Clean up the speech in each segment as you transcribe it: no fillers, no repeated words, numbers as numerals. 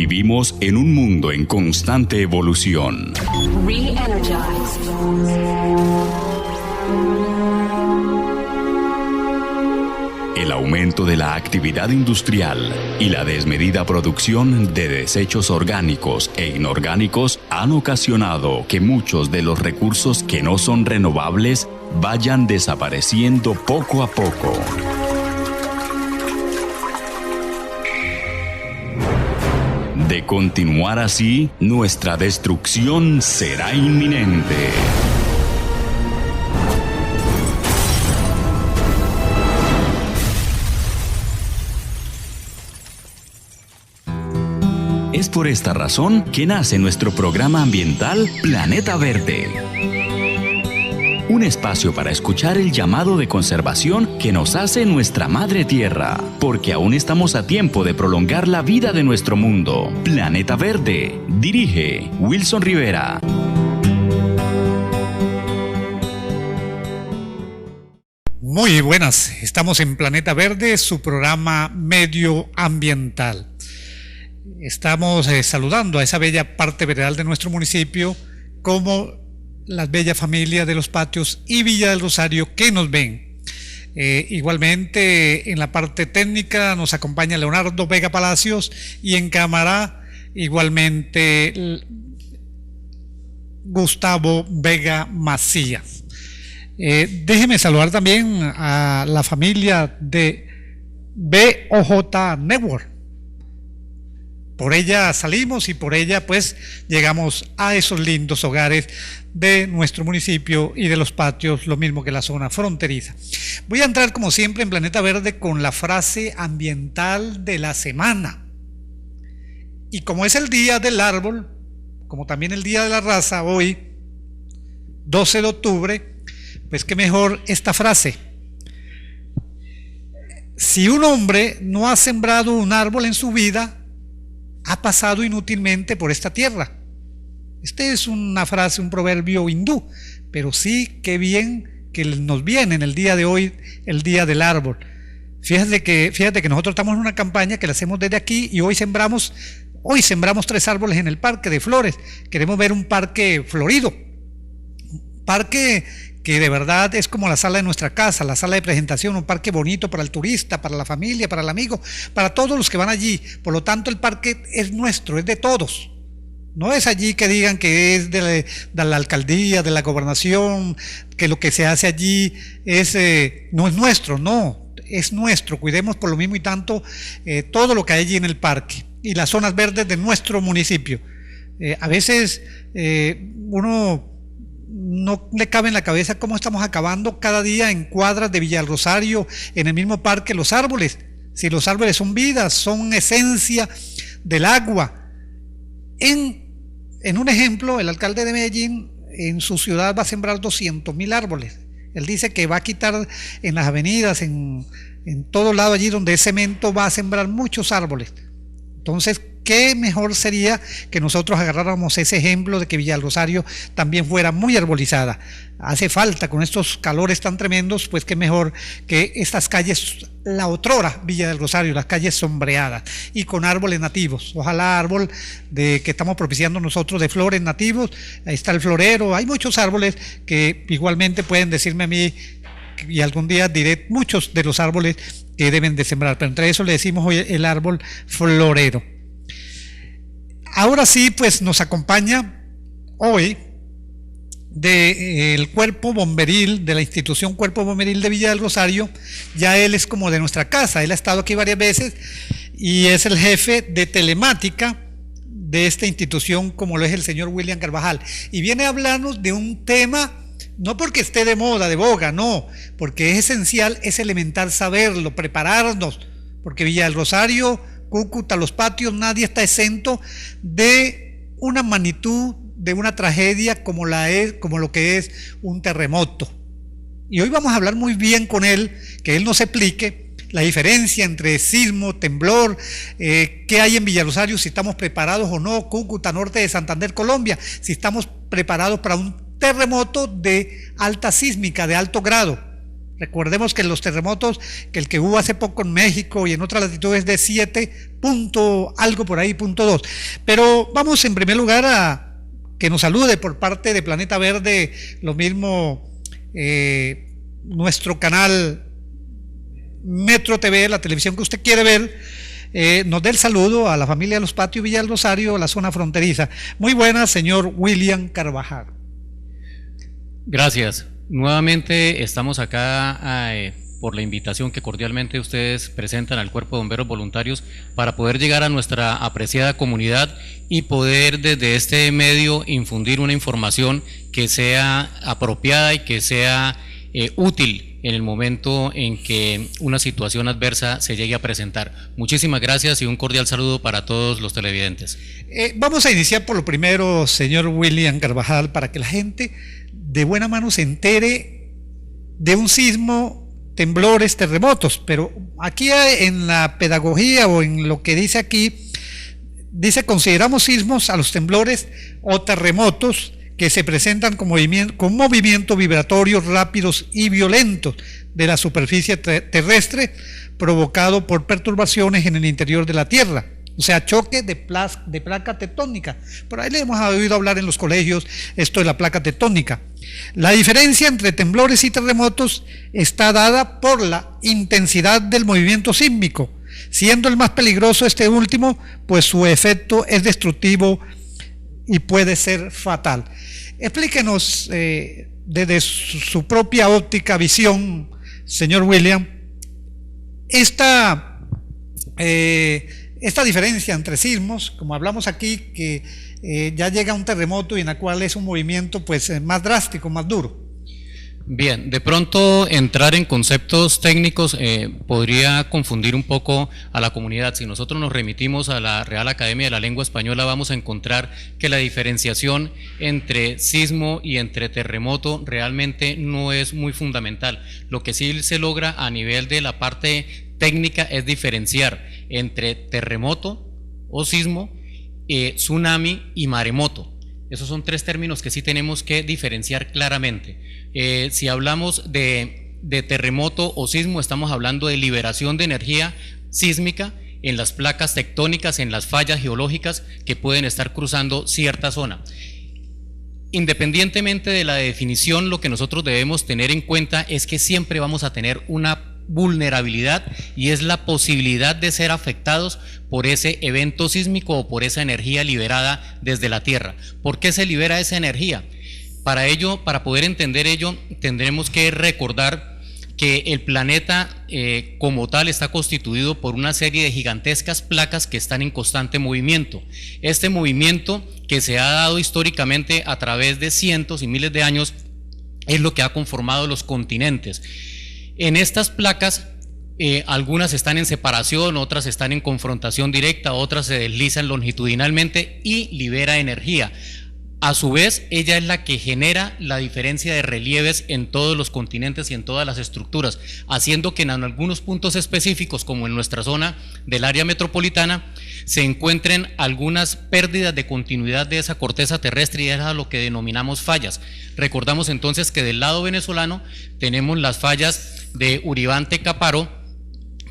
Vivimos en un mundo en constante evolución. El aumento de la actividad industrial y la desmedida producción de desechos orgánicos e inorgánicos han ocasionado que muchos de los recursos que no son renovables vayan desapareciendo poco a poco. De continuar así, nuestra destrucción será inminente. Es por esta razón que nace nuestro programa ambiental Planeta Verde. Un espacio para escuchar el llamado de conservación que nos hace nuestra Madre Tierra, porque aún estamos a tiempo de prolongar la vida de nuestro mundo. Planeta Verde. Dirige Wilson Rivera. Muy buenas, estamos en Planeta Verde, su programa medioambiental. Estamos saludando a esa bella parte veredal de nuestro municipio, como las bellas familias de Los Patios y Villa del Rosario que nos ven. Igualmente en la parte técnica nos acompaña Leonardo Vega Palacios y en cámara igualmente Gustavo Vega Macías. Déjeme saludar también a la familia de BOJ Network. Por ella salimos y por ella pues llegamos a esos lindos hogares de nuestro municipio y de Los Patios, lo mismo que la zona fronteriza. Voy a entrar como siempre en Planeta Verde con la frase ambiental de la semana. Y como es el día del árbol, como también el día de la raza, hoy 12 de octubre, pues qué mejor esta frase. Si un hombre no ha sembrado un árbol en su vida, ha pasado inútilmente por esta tierra. Esta es una frase, un proverbio hindú, pero sí, qué bien que nos viene en el día de hoy, el día del árbol. Fíjate que nosotros estamos en una campaña que la hacemos desde aquí y hoy sembramos 3 árboles en el Parque de Flores. Queremos ver un parque florido, un parque que de verdad es como la sala de nuestra casa, la sala de presentación, un parque bonito para el turista, para la familia, para el amigo, para todos los que van allí. Por lo tanto, el parque es nuestro, es de todos. No es allí que digan que es de la alcaldía, de la gobernación, que lo que se hace allí no es nuestro, no, es nuestro. Cuidemos por lo mismo y tanto todo lo que hay allí en el parque y las zonas verdes de nuestro municipio. A veces uno no le cabe en la cabeza cómo estamos acabando cada día en cuadras de Villa del Rosario, en el mismo parque, los árboles. Si los árboles son vida, son esencia del agua. En un ejemplo, el alcalde de Medellín en su ciudad va a sembrar 200.000 árboles. Él dice que va a quitar en las avenidas, en todo lado allí donde es cemento, va a sembrar muchos árboles. Entonces, qué mejor sería que nosotros agarráramos ese ejemplo de que Villa del Rosario también fuera muy arbolizada. Hace falta con estos calores tan tremendos, pues qué mejor que estas calles, la otrora Villa del Rosario, las calles sombreadas y con árboles nativos. Ojalá árbol que estamos propiciando nosotros de flores nativos, ahí está el florero, hay muchos árboles que igualmente pueden decirme a mí y algún día diré muchos de los árboles que deben de sembrar, pero entre eso le decimos hoy el árbol florero. Ahora sí, pues nos acompaña hoy del cuerpo bomberil, de la institución Cuerpo Bomberil de Villa del Rosario. Ya él es como de nuestra casa, él ha estado aquí varias veces y es el jefe de telemática de esta institución, como lo es el señor William Carvajal. Y viene a hablarnos de un tema, no porque esté de moda, de boga, no, porque es esencial, es elemental saberlo, prepararnos, porque Villa del Rosario, Cúcuta, Los Patios, nadie está exento de una magnitud, de una tragedia como lo que es un terremoto. Y hoy vamos a hablar muy bien con él, que él nos explique la diferencia entre sismo, temblor, qué hay en Villa del Rosario, si estamos preparados o no, Cúcuta, norte de Santander, Colombia, si estamos preparados para un terremoto de alta sísmica, de alto grado. Recordemos que los terremotos, que el que hubo hace poco en México y en otras latitudes de 7 punto algo por ahí, punto 2. Pero vamos en primer lugar a que nos salude por parte de Planeta Verde, lo mismo nuestro canal Metro TV, la televisión que usted quiere ver, nos dé el saludo a la familia de Los Patios, Villa del Rosario, la zona fronteriza. Muy buenas, señor William Carvajal. Gracias. Nuevamente estamos acá por la invitación que cordialmente ustedes presentan al Cuerpo de Bomberos Voluntarios para poder llegar a nuestra apreciada comunidad y poder desde este medio infundir una información que sea apropiada y que sea útil en el momento en que una situación adversa se llegue a presentar. Muchísimas gracias y un cordial saludo para todos los televidentes. Vamos a iniciar por lo primero, señor William Carvajal, para que la gente de buena mano se entere de un sismo, temblores, terremotos, pero aquí en la pedagogía o en lo que dice aquí, dice consideramos sismos a los temblores o terremotos que se presentan con movimientos vibratorios rápidos y violentos de la superficie terrestre provocado por perturbaciones en el interior de la Tierra. O sea, choque de placa tectónica. Por ahí le hemos oído hablar en los colegios esto de la placa tectónica. La diferencia entre temblores y terremotos está dada por la intensidad del movimiento sísmico, siendo el más peligroso este último, pues su efecto es destructivo y puede ser fatal. Explíquenos desde su propia óptica, visión, señor William, esta diferencia entre sismos, como hablamos aquí, que ya llega un terremoto y en la cual es un movimiento pues más drástico, más duro. Bien, de pronto entrar en conceptos técnicos podría confundir un poco a la comunidad. Si nosotros nos remitimos a la Real Academia de la Lengua Española, vamos a encontrar que la diferenciación entre sismo y entre terremoto realmente no es muy fundamental. Lo que sí se logra a nivel de la parte técnica es diferenciar entre terremoto o sismo, tsunami y maremoto. Esos son tres términos que sí tenemos que diferenciar claramente. Si hablamos de terremoto o sismo, estamos hablando de liberación de energía sísmica en las placas tectónicas, en las fallas geológicas que pueden estar cruzando cierta zona. Independientemente de la definición, lo que nosotros debemos tener en cuenta es que siempre vamos a tener una vulnerabilidad y es la posibilidad de ser afectados por ese evento sísmico o por esa energía liberada desde la Tierra. ¿Por qué se libera esa energía? Para ello, para poder entender ello, tendremos que recordar que el planeta como tal está constituido por una serie de gigantescas placas que están en constante movimiento. Este movimiento que se ha dado históricamente a través de cientos y miles de años es lo que ha conformado los continentes. En estas placas, algunas están en separación, otras están en confrontación directa, otras se deslizan longitudinalmente y libera energía. A su vez, ella es la que genera la diferencia de relieves en todos los continentes y en todas las estructuras, haciendo que en algunos puntos específicos, como en nuestra zona del área metropolitana, se encuentren algunas pérdidas de continuidad de esa corteza terrestre y es a lo que denominamos fallas. Recordamos entonces que del lado venezolano tenemos las fallas de Uribante-Caparo,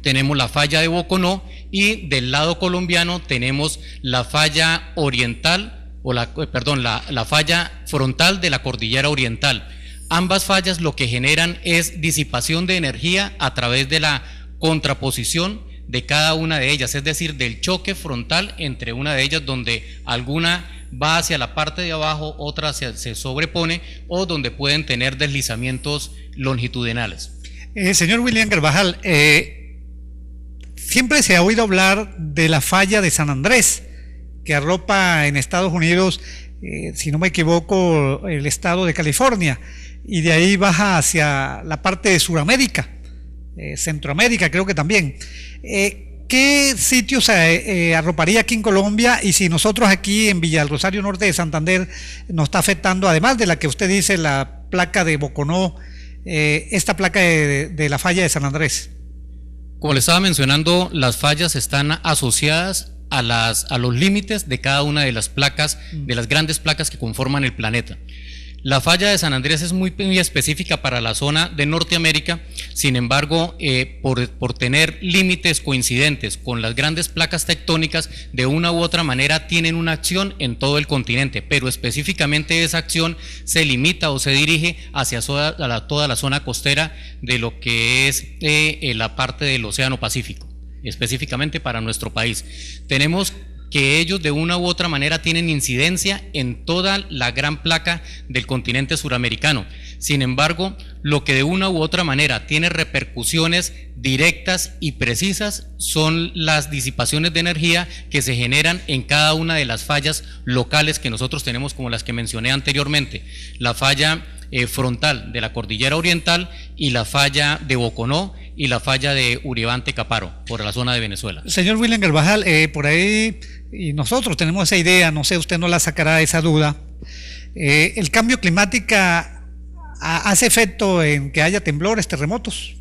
tenemos la falla de Boconó y del lado colombiano tenemos la falla oriental, la falla frontal de la cordillera oriental. Ambas fallas lo que generan es disipación de energía a través de la contraposición de cada una de ellas, es decir, del choque frontal entre una de ellas, donde alguna va hacia la parte de abajo, otra se sobrepone, o donde pueden tener deslizamientos longitudinales. Señor William Carvajal, siempre se ha oído hablar de la falla de San Andrés, que arropa en Estados Unidos, si no me equivoco, el estado de California, y de ahí baja hacia la parte de Sudamérica, Centroamérica creo que también. ¿Qué sitios arroparía aquí en Colombia? Y si nosotros aquí en Villa del Rosario Norte de Santander nos está afectando, además de la que usted dice, la placa de Boconó, esta placa de la falla de San Andrés. Como le estaba mencionando, las fallas están asociadas a los límites de cada una de las placas, de las grandes placas que conforman el planeta. La falla de San Andrés es muy específica para la zona de Norteamérica, sin embargo, por tener límites coincidentes con las grandes placas tectónicas, de una u otra manera tienen una acción en todo el continente, pero específicamente esa acción se limita o se dirige hacia toda la zona costera de lo que es la parte del Océano Pacífico, específicamente para nuestro país. Tenemos que ellos de una u otra manera tienen incidencia en toda la gran placa del continente suramericano. Sin embargo, lo que de una u otra manera tiene repercusiones directas y precisas son las disipaciones de energía que se generan en cada una de las fallas locales que nosotros tenemos, como las que mencioné anteriormente. La falla frontal de la Cordillera Oriental y la falla de Boconó y la falla de Uribante-Caparo, por la zona de Venezuela. Señor William Carvajal, por ahí, y nosotros tenemos esa idea, no sé, usted no la sacará esa duda, ¿el cambio climático hace efecto en que haya temblores, terremotos?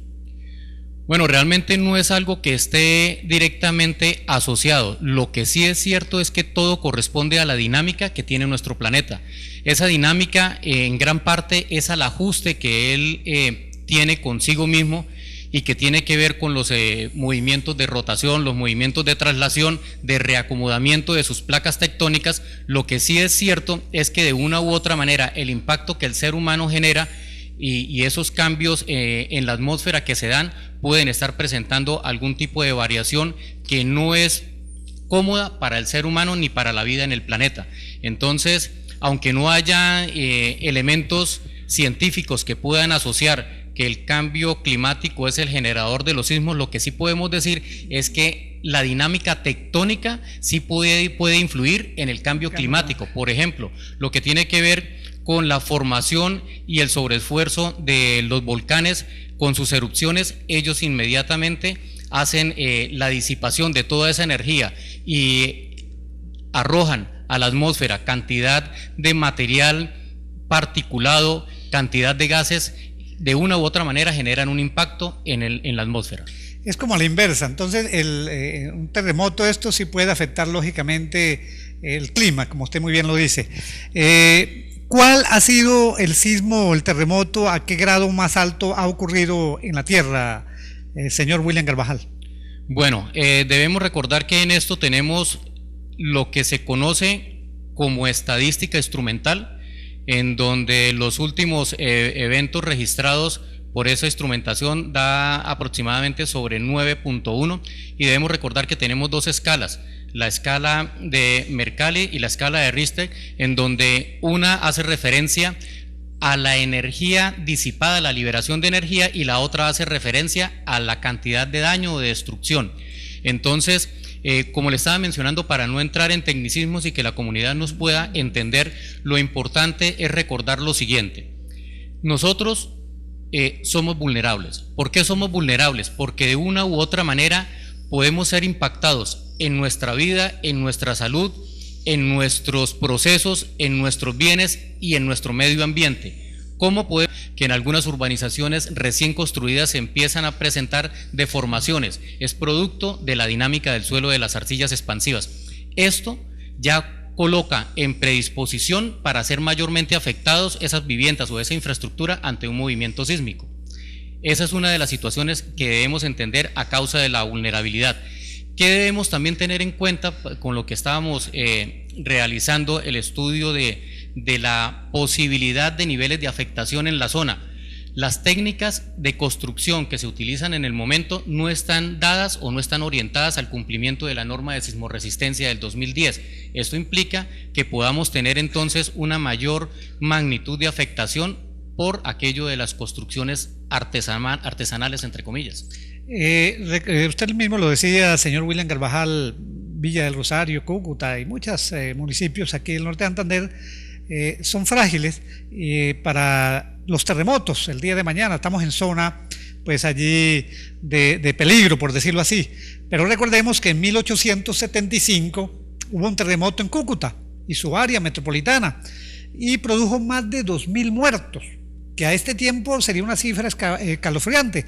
Bueno, realmente no es algo que esté directamente asociado. Lo que sí es cierto es que todo corresponde a la dinámica que tiene nuestro planeta. Esa dinámica en gran parte es al ajuste que él tiene consigo mismo y que tiene que ver con los movimientos de rotación, los movimientos de traslación, de reacomodamiento de sus placas tectónicas. Lo que sí es cierto es que de una u otra manera el impacto que el ser humano genera y esos cambios en la atmósfera que se dan pueden estar presentando algún tipo de variación que no es cómoda para el ser humano ni para la vida en el planeta. Entonces, aunque no haya elementos científicos que puedan asociar que el cambio climático es el generador de los sismos, lo que sí podemos decir es que la dinámica tectónica sí puede influir en el cambio climático. Por ejemplo, lo que tiene que ver con la formación y el sobreesfuerzo de los volcanes con sus erupciones, ellos inmediatamente hacen la disipación de toda esa energía y arrojan a la atmósfera cantidad de material particulado, cantidad de gases, de una u otra manera generan un impacto en la atmósfera. Es como a la inversa, entonces un terremoto esto sí puede afectar lógicamente el clima, como usted muy bien lo dice. ¿Cuál ha sido el sismo o el terremoto, a qué grado más alto ha ocurrido en la Tierra, señor William Carvajal? Bueno, debemos recordar que en esto tenemos lo que se conoce como estadística instrumental, en donde los últimos eventos registrados por esa instrumentación da aproximadamente sobre 9.1, y debemos recordar que tenemos dos escalas, la escala de Mercalli y la escala de Richter, en donde una hace referencia a la energía disipada, la liberación de energía, y la otra hace referencia a la cantidad de daño o de destrucción. Entonces, como le estaba mencionando, para no entrar en tecnicismos y que la comunidad nos pueda entender, lo importante es recordar lo siguiente: nosotros somos vulnerables. ¿Por qué somos vulnerables? Porque de una u otra manera podemos ser impactados en nuestra vida, en nuestra salud, en nuestros procesos, en nuestros bienes y en nuestro medio ambiente. ¿Cómo puede que en algunas urbanizaciones recién construidas se empiezan a presentar deformaciones? Es producto de la dinámica del suelo, de las arcillas expansivas. Esto ya coloca en predisposición para ser mayormente afectados esas viviendas o esa infraestructura ante un movimiento sísmico. Esa es una de las situaciones que debemos entender a causa de la vulnerabilidad. ¿Qué debemos también tener en cuenta con lo que estábamos realizando el estudio de la posibilidad de niveles de afectación en la zona? Las técnicas de construcción que se utilizan en el momento no están dadas o no están orientadas al cumplimiento de la norma de sismorresistencia del 2010. Esto implica que podamos tener entonces una mayor magnitud de afectación por aquello de las construcciones artesanales, entre comillas. Usted mismo lo decía, señor William Carvajal, Villa del Rosario, Cúcuta y muchos municipios aquí del norte de Santander son frágiles para los terremotos. El día de mañana estamos en zona pues allí de peligro, por decirlo así, pero recordemos que en 1875 hubo un terremoto en Cúcuta y su área metropolitana y produjo más de 2.000 muertos. que a este tiempo sería una cifra escalofriante.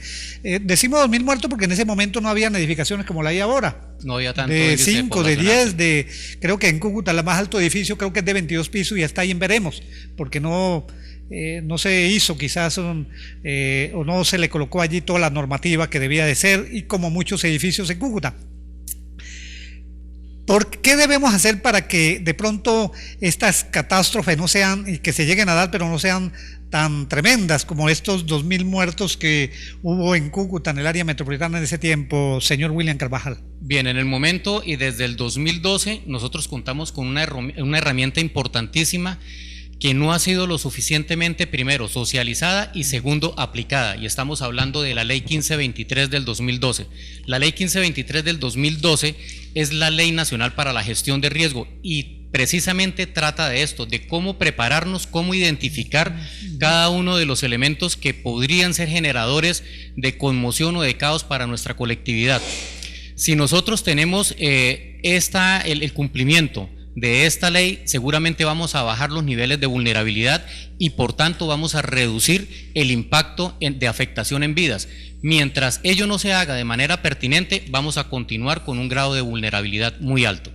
Decimos 2.000 muertos porque en ese momento no habían edificaciones como la hay ahora. No había tanto de índice 5, de poblacional. 10, creo que en Cúcuta el más alto edificio creo que es de 22 pisos y hasta ahí en veremos, porque no se hizo quizás o no se le colocó allí toda la normativa que debía de ser, y como muchos edificios en Cúcuta. ¿Por qué debemos hacer para que de pronto estas catástrofes no sean, y que se lleguen a dar, pero no sean tan tremendas como estos 2.000 muertos que hubo en Cúcuta, en el área metropolitana en ese tiempo, señor William Carvajal? Bien, en el momento y desde el 2012 nosotros contamos con una herramienta importantísima que no ha sido lo suficientemente, primero, socializada y segundo, aplicada. Y estamos hablando de la Ley 1523 del 2012. La Ley 1523 del 2012 es la Ley Nacional para la Gestión de Riesgo y precisamente trata de esto, de cómo prepararnos, cómo identificar cada uno de los elementos que podrían ser generadores de conmoción o de caos para nuestra colectividad. Si nosotros tenemos el cumplimiento de esta ley, seguramente vamos a bajar los niveles de vulnerabilidad y por tanto vamos a reducir el impacto de afectación en vidas. Mientras ello no se haga de manera pertinente, vamos a continuar con un grado de vulnerabilidad muy alto.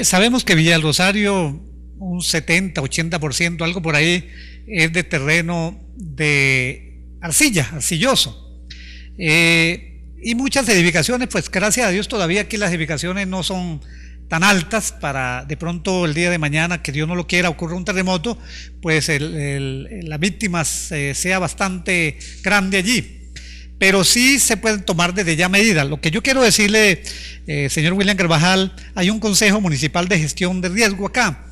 Sabemos que Villa del Rosario, un 70-80%, algo por ahí, es de terreno de arcilla, arcilloso. Y muchas edificaciones, pues gracias a Dios todavía aquí las edificaciones no son tan altas para de pronto el día de mañana, que Dios no lo quiera, ocurra un terremoto, pues la víctima sea bastante grande allí. Pero sí se pueden tomar desde ya medidas. Lo que yo quiero decirle, señor William Carvajal, hay un Consejo Municipal de Gestión de Riesgo acá.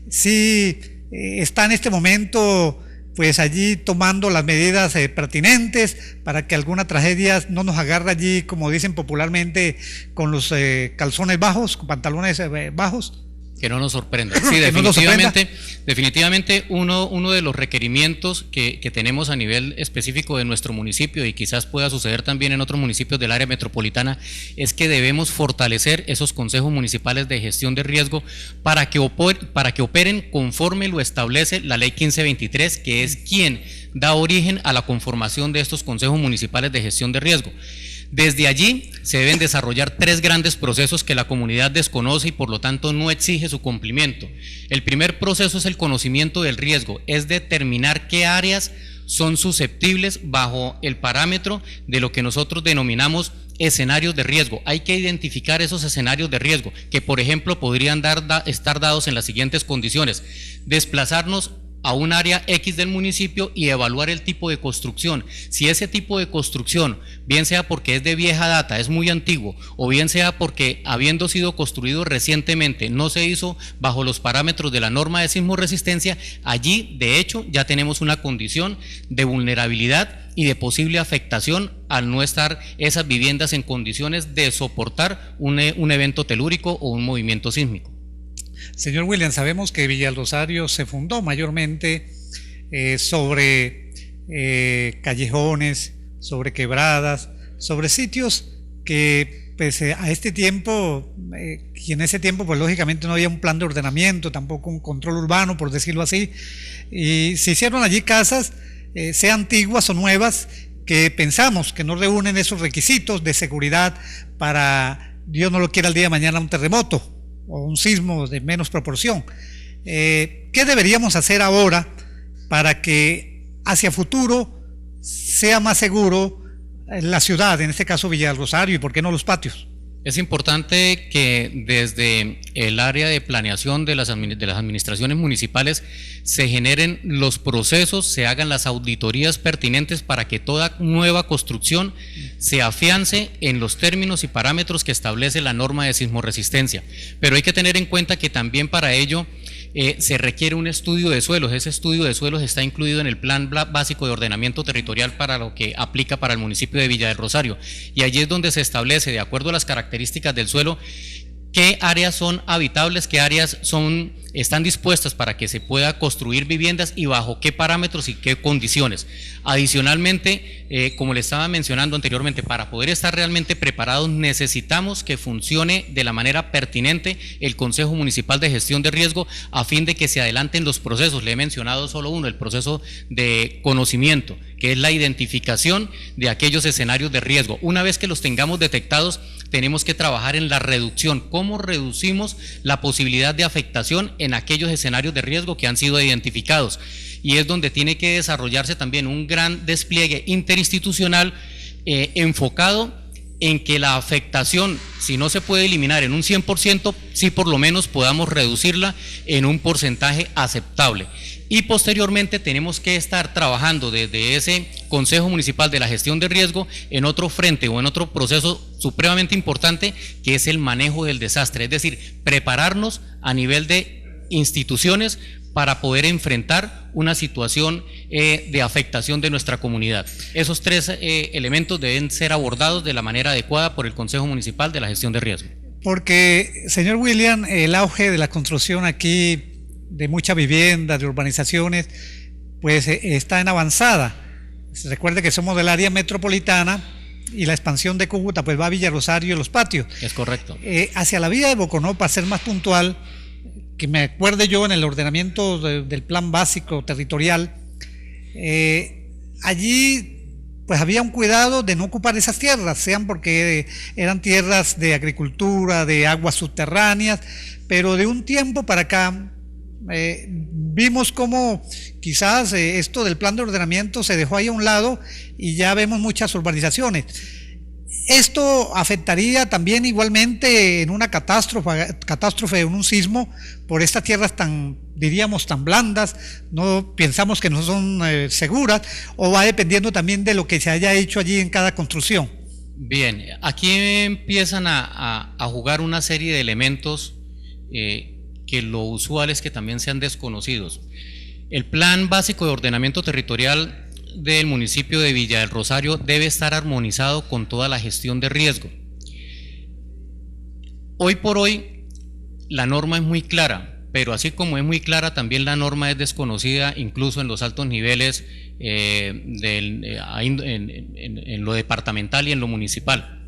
Sí está en este momento pues allí tomando las medidas pertinentes para que alguna tragedia no nos agarre allí, como dicen popularmente, con los calzones bajos, con pantalones bajos. Que no nos sorprenda. Sí, definitivamente uno de los requerimientos que tenemos a nivel específico de nuestro municipio, y quizás pueda suceder también en otros municipios del área metropolitana, es que debemos fortalecer esos consejos municipales de gestión de riesgo para que operen conforme lo establece la Ley 1523, que es quien da origen a la conformación de estos consejos municipales de gestión de riesgo. Desde allí se deben desarrollar 3 grandes procesos que la comunidad desconoce y por lo tanto no exige su cumplimiento. El primer proceso es el conocimiento del riesgo, es determinar qué áreas son susceptibles bajo el parámetro de lo que nosotros denominamos escenarios de riesgo. Hay que identificar esos escenarios de riesgo que, por ejemplo, podrían estar dados en las siguientes condiciones: desplazarnos a un área X del municipio y evaluar el tipo de construcción. Si ese tipo de construcción, bien sea porque es de vieja data, es muy antiguo, o bien sea porque habiendo sido construido recientemente no se hizo bajo los parámetros de la norma de sismo resistencia, allí de hecho ya tenemos una condición de vulnerabilidad y de posible afectación al no estar esas viviendas en condiciones de soportar un evento telúrico o un movimiento sísmico. Señor William, sabemos que Villa del Rosario se fundó mayormente sobre callejones, sobre quebradas, sobre sitios que pues, a este tiempo, y en ese tiempo pues lógicamente no había un plan de ordenamiento, tampoco un control urbano, por decirlo así, y se hicieron allí casas, sea antiguas o nuevas, que pensamos que no reúnen esos requisitos de seguridad para, Dios no lo quiera, el día de mañana un terremoto o un sismo de menos proporción. ¿Qué deberíamos hacer ahora para que hacia futuro sea más seguro la ciudad, en este caso Villa del Rosario, y por qué no los patios? Es importante que desde el área de planeación de las administraciones municipales se generen los procesos, se hagan las auditorías pertinentes para que toda nueva construcción se afiance en los términos y parámetros que establece la norma de sismorresistencia. Pero hay que tener en cuenta que también para ello se requiere un estudio de suelos. Ese estudio de suelos está incluido en el Plan Básico de Ordenamiento Territorial para lo que aplica para el municipio de Villa del Rosario, y allí es donde se establece, de acuerdo a las características del suelo, qué áreas son habitables, qué áreas están dispuestas para que se pueda construir viviendas y bajo qué parámetros y qué condiciones. Adicionalmente, como le estaba mencionando anteriormente, para poder estar realmente preparados necesitamos que funcione de la manera pertinente el Consejo Municipal de Gestión de Riesgo a fin de que se adelanten los procesos. Le he mencionado solo uno, el proceso de conocimiento, que es la identificación de aquellos escenarios de riesgo. Una vez que los tengamos detectados, tenemos que trabajar en la reducción. ¿Cómo reducimos la posibilidad de afectación en aquellos escenarios de riesgo que han sido identificados? Y es donde tiene que desarrollarse también un gran despliegue interinstitucional enfocado en que la afectación, si no se puede eliminar en un 100%, sí por lo menos podamos reducirla en un porcentaje aceptable. Y posteriormente tenemos que estar trabajando desde ese Consejo Municipal de la Gestión de Riesgo en otro frente o en otro proceso supremamente importante, que es el manejo del desastre, es decir, prepararnos a nivel de instituciones para poder enfrentar una situación de afectación de nuestra comunidad. Esos tres elementos deben ser abordados de la manera adecuada por el Consejo Municipal de la Gestión de Riesgo. Porque, señor William, el auge de la construcción aquí de muchas viviendas, de urbanizaciones, pues está en avanzada. Recuerde que somos del área metropolitana y la expansión de Cúcuta pues va a Villa Rosario y Los Patios. Es correcto. Hacia la vía de Boconó, para ser más puntual, que me acuerde yo en el ordenamiento del plan básico territorial, allí pues había un cuidado de no ocupar esas tierras, sean porque eran tierras de agricultura, de aguas subterráneas, pero de un tiempo para acá vimos cómo quizás esto del plan de ordenamiento se dejó ahí a un lado y ya vemos muchas urbanizaciones. Esto afectaría también igualmente en una catástrofe, en un sismo, por estas tierras tan, diríamos, tan blandas, no pensamos que no son seguras, o va dependiendo también de lo que se haya hecho allí en cada construcción. Bien, aquí empiezan a jugar una serie de elementos que lo usual es que también sean desconocidos. El plan básico de ordenamiento territorial del municipio de Villa del Rosario debe estar armonizado con toda la gestión de riesgo. Hoy por hoy la norma es muy clara, pero así como es muy clara, también la norma es desconocida incluso en los altos niveles en lo departamental y en lo municipal.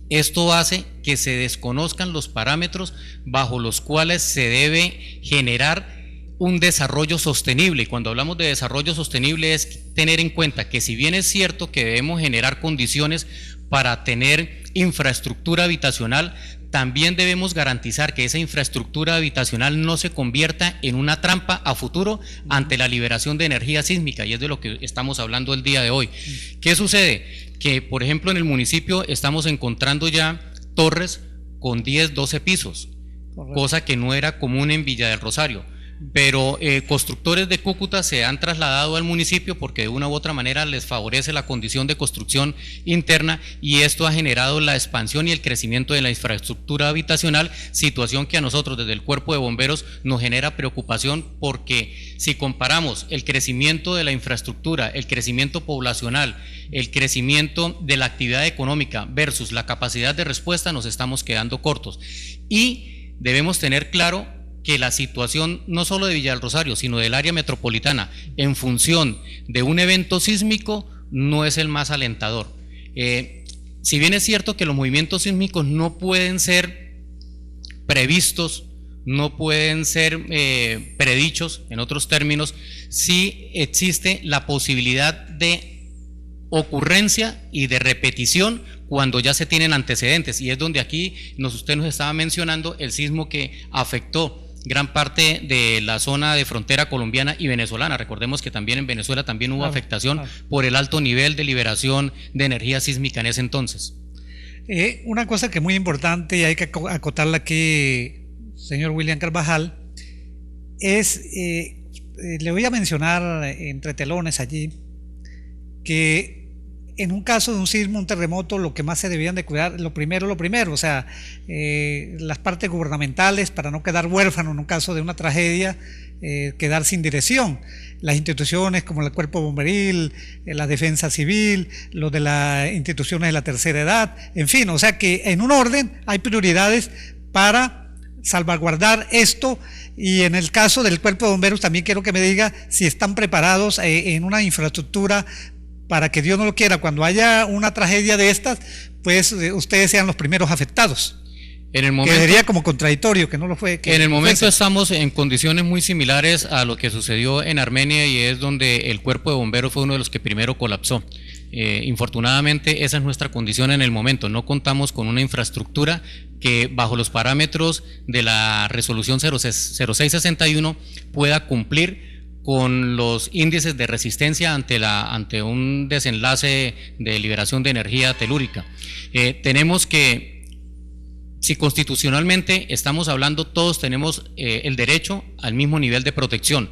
Esto hace que se desconozcan los parámetros bajo los cuales se debe generar un desarrollo sostenible. Y cuando hablamos de desarrollo sostenible es tener en cuenta que si bien es cierto que debemos generar condiciones para tener infraestructura habitacional, también debemos garantizar que esa infraestructura habitacional no se convierta en una trampa a futuro ante la liberación de energía sísmica, y es de lo que estamos hablando el día de hoy. ¿Qué sucede? Que, por ejemplo, en el municipio estamos encontrando ya torres con 10, 12 pisos, cosa que no era común en Villa del Rosario. Pero constructores de Cúcuta se han trasladado al municipio porque de una u otra manera les favorece la condición de construcción interna, y esto ha generado la expansión y el crecimiento de la infraestructura habitacional, situación que a nosotros desde el Cuerpo de Bomberos nos genera preocupación, porque si comparamos el crecimiento de la infraestructura, el crecimiento poblacional, el crecimiento de la actividad económica versus la capacidad de respuesta, nos estamos quedando cortos. Y debemos tener claro que la situación no solo de Villa del Rosario, sino del área metropolitana, en función de un evento sísmico, no es el más alentador. Si bien es cierto que los movimientos sísmicos no pueden ser previstos, no pueden ser predichos, en otros términos, sí existe la posibilidad de ocurrencia y de repetición cuando ya se tienen antecedentes, y es donde aquí usted nos estaba mencionando el sismo que afectó gran parte de la zona de frontera colombiana y venezolana. Recordemos que también en Venezuela también hubo afectación por el alto nivel de liberación de energía sísmica en ese entonces. Una cosa que es muy importante y hay que acotarla aquí, señor William Carvajal, es, le voy a mencionar entre telones allí, que en un caso de un sismo, un terremoto, lo que más se debían de cuidar, lo primero, o sea, las partes gubernamentales para no quedar huérfano en un caso de una tragedia, quedar sin dirección. Las instituciones como el Cuerpo Bomberil, la Defensa Civil, los de las instituciones de la tercera edad, en fin, o sea que en un orden hay prioridades para salvaguardar esto. Y en el caso del Cuerpo de Bomberos también quiero que me diga si están preparados en una infraestructura para que Dios no lo quiera, cuando haya una tragedia de estas, pues ustedes sean los primeros afectados. En el momento, que sería como contradictorio, que no lo fue. En el momento estamos en condiciones muy similares a lo que sucedió en Armenia, y es donde el Cuerpo de Bomberos fue uno de los que primero colapsó. Infortunadamente esa es nuestra condición en el momento. No contamos con una infraestructura que bajo los parámetros de la resolución 0661 pueda cumplir con los índices de resistencia ante un desenlace de liberación de energía telúrica. Tenemos que, si constitucionalmente estamos hablando, todos tenemos el derecho al mismo nivel de protección.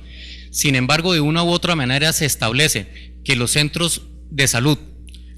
Sin embargo, de una u otra manera se establece que los centros de salud,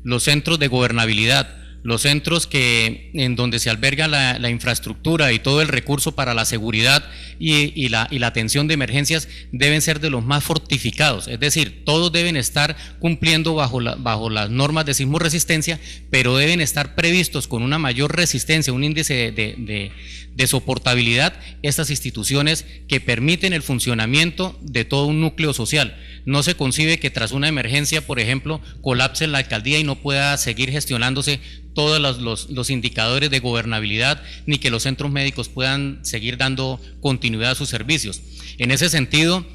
los centros de gobernabilidad, los centros en donde se alberga la infraestructura y todo el recurso para la seguridad y la atención de emergencias deben ser de los más fortificados, es decir, todos deben estar cumpliendo bajo las normas de sismo resistencia, pero deben estar previstos con una mayor resistencia, un índice de soportabilidad, estas instituciones que permiten el funcionamiento de todo un núcleo social. No se concibe que tras una emergencia, por ejemplo, colapse la alcaldía y no pueda seguir gestionándose todos los indicadores de gobernabilidad, ni que los centros médicos puedan seguir dando continuidad a sus servicios. En ese sentido,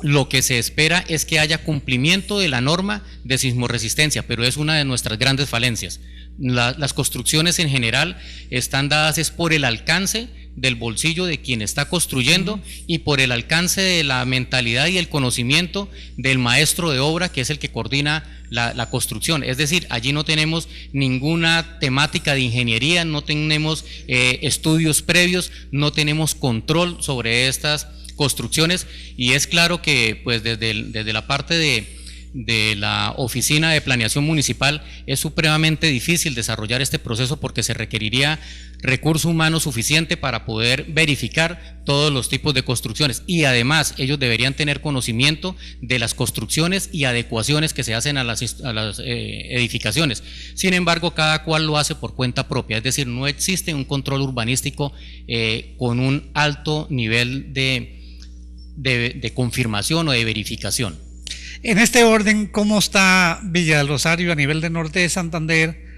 lo que se espera es que haya cumplimiento de la norma de sismorresistencia, pero es una de nuestras grandes falencias. Las construcciones en general están dadas es por el alcance del bolsillo de quien está construyendo y por el alcance de la mentalidad y el conocimiento del maestro de obra, que es el que coordina la construcción. Es decir, allí no tenemos ninguna temática de ingeniería, no tenemos estudios previos, no tenemos control sobre estas construcciones, y es claro que pues desde la parte de la Oficina de Planeación Municipal es supremamente difícil desarrollar este proceso, porque se requeriría recurso humano suficiente para poder verificar todos los tipos de construcciones, y además ellos deberían tener conocimiento de las construcciones y adecuaciones que se hacen a las edificaciones. Sin embargo, cada cual lo hace por cuenta propia, es decir, no existe un control urbanístico con un alto nivel de confirmación o de verificación. En este orden, ¿cómo está Villa del Rosario a nivel de norte de Santander?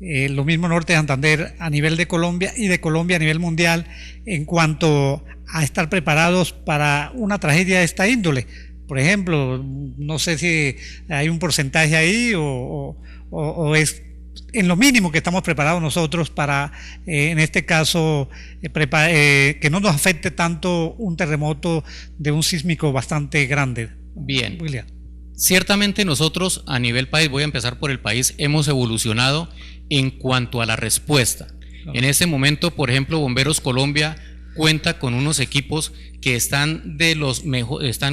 Lo mismo norte de Santander a nivel de Colombia, y de Colombia a nivel mundial, en cuanto a estar preparados para una tragedia de esta índole. Por ejemplo, no sé si hay un porcentaje ahí o es en lo mínimo que estamos preparados nosotros para, en este caso, que no nos afecte tanto un terremoto de un sísmico bastante grande. Bien. William. Ciertamente nosotros a nivel país, voy a empezar por el país, hemos evolucionado en cuanto a la respuesta. En este momento, por ejemplo, Bomberos Colombia cuenta con unos equipos que están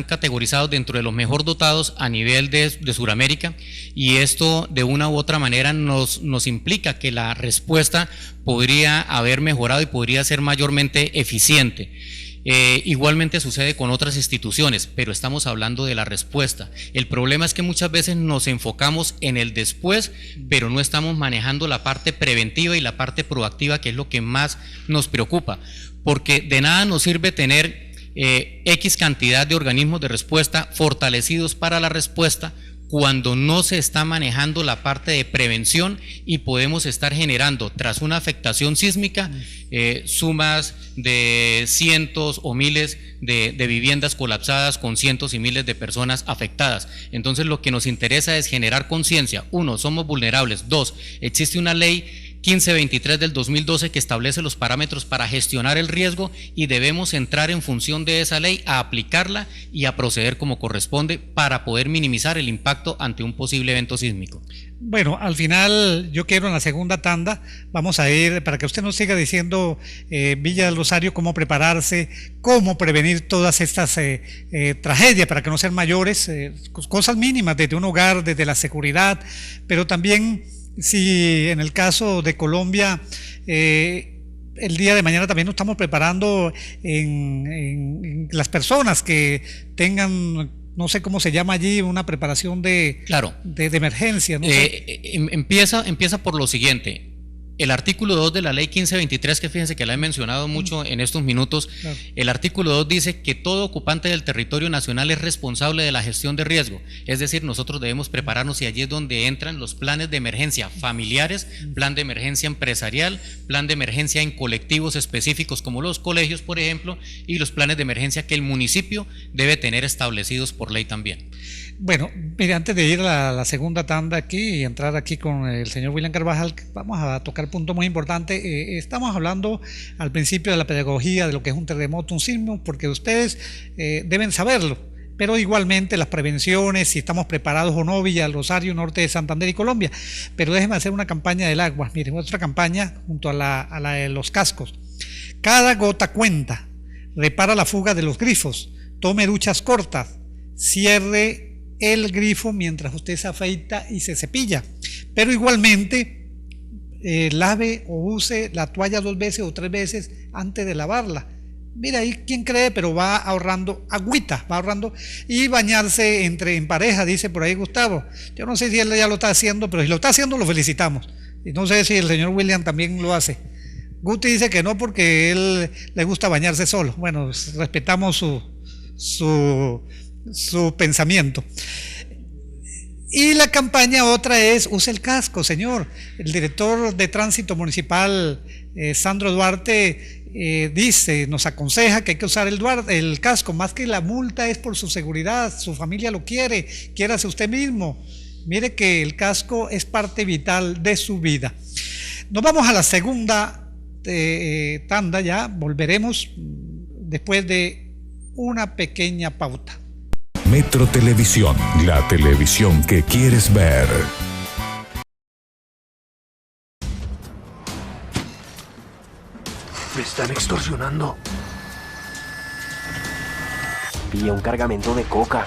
categorizados dentro de los mejor dotados a nivel de Sudamérica, y esto de una u otra manera nos implica que la respuesta podría haber mejorado y podría ser mayormente eficiente. Igualmente sucede con otras instituciones, pero estamos hablando de la respuesta. El problema es que muchas veces nos enfocamos en el después, pero no estamos manejando la parte preventiva y la parte proactiva, que es lo que más nos preocupa, porque de nada nos sirve tener X cantidad de organismos de respuesta fortalecidos para la respuesta cuando no se está manejando la parte de prevención, y podemos estar generando tras una afectación sísmica sumas de cientos o miles de viviendas colapsadas con cientos y miles de personas afectadas. Entonces lo que nos interesa es generar conciencia. 1, somos vulnerables. 2, existe una ley 1523 del 2012 que establece los parámetros para gestionar el riesgo, y debemos entrar en función de esa ley a aplicarla y a proceder como corresponde para poder minimizar el impacto ante un posible evento sísmico. Bueno, al final yo quiero en la segunda tanda, vamos a ir, para que usted nos siga diciendo, Villa del Rosario, cómo prepararse, cómo prevenir todas estas tragedias para que no sean mayores, cosas mínimas desde un hogar, desde la seguridad, pero también si en el caso de Colombia, el día de mañana también nos estamos preparando en las personas que tengan, no sé cómo se llama allí, una preparación de emergencia. No sé. Empieza por lo siguiente. El artículo 2 de la ley 1523, que fíjense que la he mencionado mucho en estos minutos, Claro. el artículo 2 dice que todo ocupante del territorio nacional es responsable de la gestión de riesgo. Es decir, nosotros debemos prepararnos y allí es donde entran los planes de emergencia familiares, plan de emergencia empresarial, plan de emergencia en colectivos específicos como los colegios, por ejemplo, y los planes de emergencia que el municipio debe tener establecidos por ley también. Bueno, mire, antes de ir a la segunda tanda aquí y entrar aquí con el señor William Carvajal, vamos a tocar punto muy importante. Estamos hablando al principio de la pedagogía de lo que es un terremoto, un sismo, porque ustedes deben saberlo, pero igualmente las prevenciones, si estamos preparados o no, Villa del Rosario, norte de Santander y Colombia. Pero déjenme hacer una campaña del agua. Miren, otra campaña junto a la de los cascos. Cada gota cuenta. Repara la fuga de los grifos. Tome duchas cortas. Cierre el grifo mientras usted se afeita y se cepilla, pero igualmente lave o use la toalla 2 veces o 3 veces antes de lavarla. Mira ahí quién cree, pero va ahorrando agüita, va ahorrando, y bañarse en pareja, dice por ahí Gustavo. Yo no sé si él ya lo está haciendo, pero si lo está haciendo lo felicitamos, y no sé si el señor William también lo hace. Guti dice que no porque él le gusta bañarse solo. Bueno, respetamos su pensamiento. Y la campaña otra es: use el casco, señor. El director de tránsito municipal, Sandro Duarte, nos aconseja que hay que usar el casco, más que la multa es por su seguridad. Su familia lo quiérase usted mismo. Mire que el casco es parte vital de su vida. Nos vamos a la segunda tanda, ya volveremos después de una pequeña pauta. Metro Televisión, la televisión que quieres ver. Me están extorsionando. Pilla un cargamento de coca.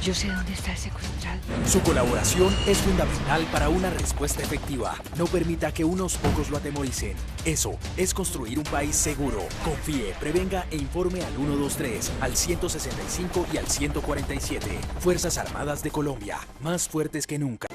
Yo sé dónde está el secuestral. Su colaboración es fundamental para una respuesta efectiva. No permita que unos pocos lo atemoricen. Eso es construir un país seguro. Confíe, prevenga e informe al 123, al 165 y al 147. Fuerzas Armadas de Colombia, más fuertes que nunca.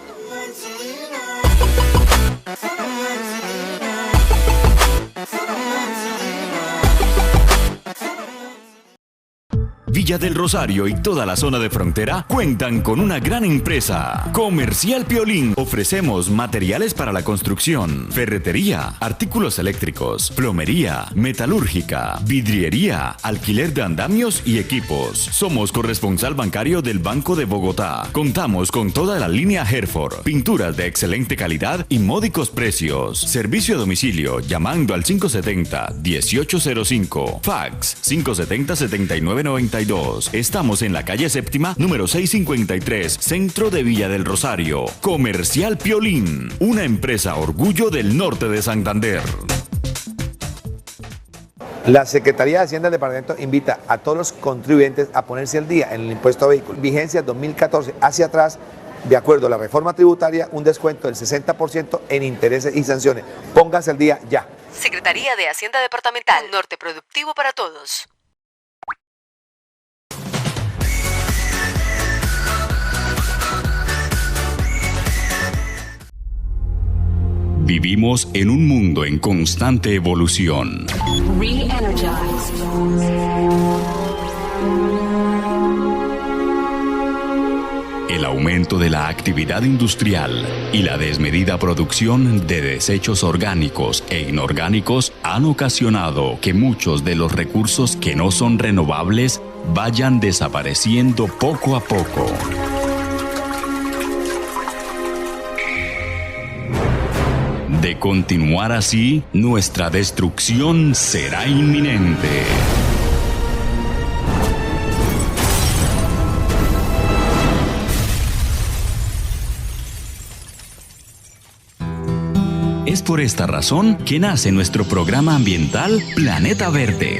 Villa del Rosario y toda la zona de frontera cuentan con una gran empresa. Comercial Piolín. Ofrecemos materiales para la construcción, ferretería, artículos eléctricos, plomería, metalúrgica, vidriería, alquiler de andamios y equipos. Somos corresponsal bancario del Banco de Bogotá. Contamos con toda la línea Herford, pinturas de excelente calidad y módicos precios. Servicio a domicilio llamando al 570-1805. Fax 570-7992. Estamos en la calle séptima, número 653, centro de Villa del Rosario. Comercial Piolín, una empresa orgullo del norte de Santander. La Secretaría de Hacienda del Departamento invita a todos los contribuyentes a ponerse al día en el impuesto a vehículos. Vigencia 2014 hacia atrás, de acuerdo a la reforma tributaria, un descuento del 60% en intereses y sanciones. Pónganse al día ya. Secretaría de Hacienda Departamental. Norte productivo para todos. Vivimos en un mundo en constante evolución. El aumento de la actividad industrial y la desmedida producción de desechos orgánicos e inorgánicos han ocasionado que muchos de los recursos que no son renovables vayan desapareciendo poco a poco. De continuar así, nuestra destrucción será inminente. Es por esta razón que nace nuestro programa ambiental Planeta Verde.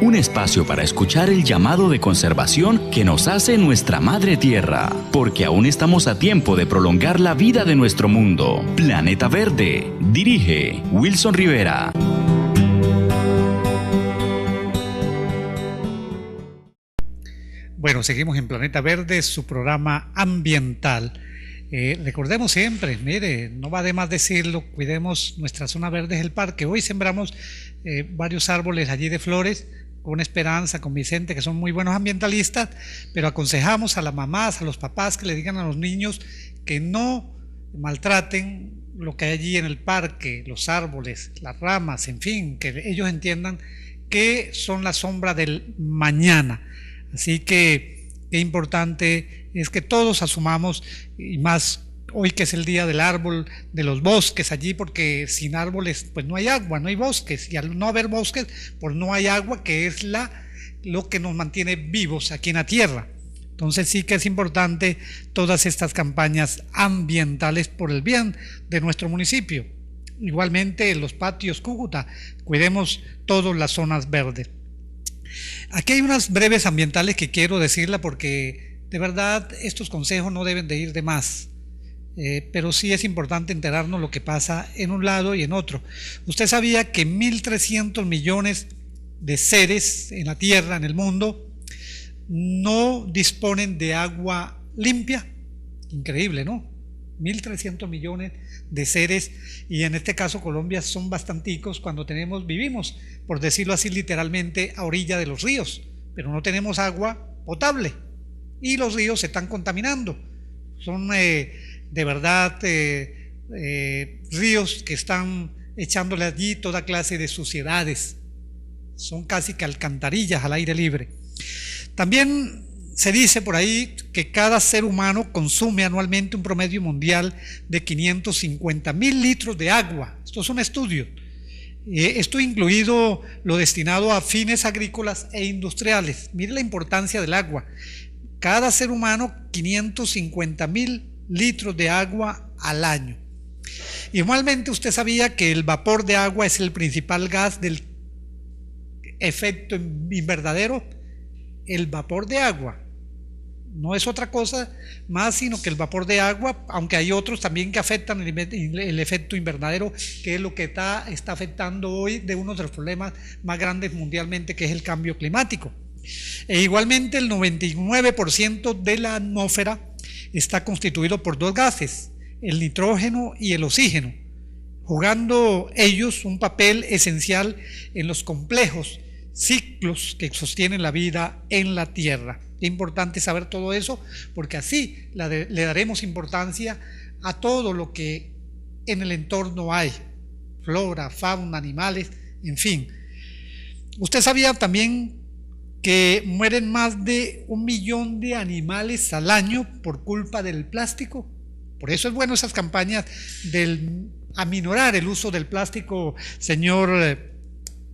Un espacio para escuchar el llamado de conservación que nos hace nuestra Madre Tierra, porque aún estamos a tiempo de prolongar la vida de nuestro mundo. Planeta Verde. Dirige Wilson Rivera. Bueno, seguimos en Planeta Verde, su programa ambiental. Recordemos siempre, mire, no va de más decirlo, cuidemos nuestra zona verde, es el parque. Hoy sembramos varios árboles allí de flores, con Esperanza, con Vicente, que son muy buenos ambientalistas, pero aconsejamos a las mamás, a los papás que le digan a los niños que no maltraten lo que hay allí en el parque, los árboles, las ramas, en fin, que ellos entiendan que son la sombra del mañana. Así que qué importante es que todos asumamos, y más hoy que es el día del árbol, de los bosques allí, porque sin árboles pues no hay agua, no hay bosques, y al no haber bosques pues no hay agua, que es lo que nos mantiene vivos aquí en la tierra. Entonces sí que es importante todas estas campañas ambientales por el bien de nuestro municipio. Igualmente en los patios Cúcuta, cuidemos todas las zonas verdes. Aquí hay unas breves ambientales que quiero decirla porque de verdad estos consejos no deben de ir de más. Pero sí es importante enterarnos lo que pasa en un lado y en otro. Usted sabía que 1.300 millones de seres en la Tierra, en el mundo, no disponen de agua limpia. Increíble, ¿no? 1.300 millones de seres, y en este caso Colombia son bastanticos cuando vivimos, por decirlo así literalmente, a orilla de los ríos, pero no tenemos agua potable y los ríos se están contaminando. Son de verdad ríos que están echándole allí toda clase de suciedades, son casi que alcantarillas al aire libre. También se dice por ahí que cada ser humano consume anualmente un promedio mundial de 550.000 litros de agua. Esto es un estudio. Esto incluido lo destinado a fines agrícolas e industriales. Mire la importancia del agua. Cada ser humano 550.000 litros de agua al año. Igualmente usted sabía que el vapor de agua es el principal gas del efecto invernadero. El vapor de agua no es otra cosa más sino que el vapor de agua, aunque hay otros también que afectan el efecto invernadero, que es lo que está afectando hoy de uno de los problemas más grandes mundialmente, que es el cambio climático. E igualmente el 99% de la atmósfera está constituido por dos gases, el nitrógeno y el oxígeno, jugando ellos un papel esencial en los complejos ciclos que sostienen la vida en la Tierra. Es importante saber todo eso porque así le daremos importancia a todo lo que en el entorno hay, flora, fauna, animales, en fin. ¿Usted sabía también que mueren más de 1 millón de animales al año por culpa del plástico? Por eso es bueno esas campañas del aminorar el uso del plástico, señor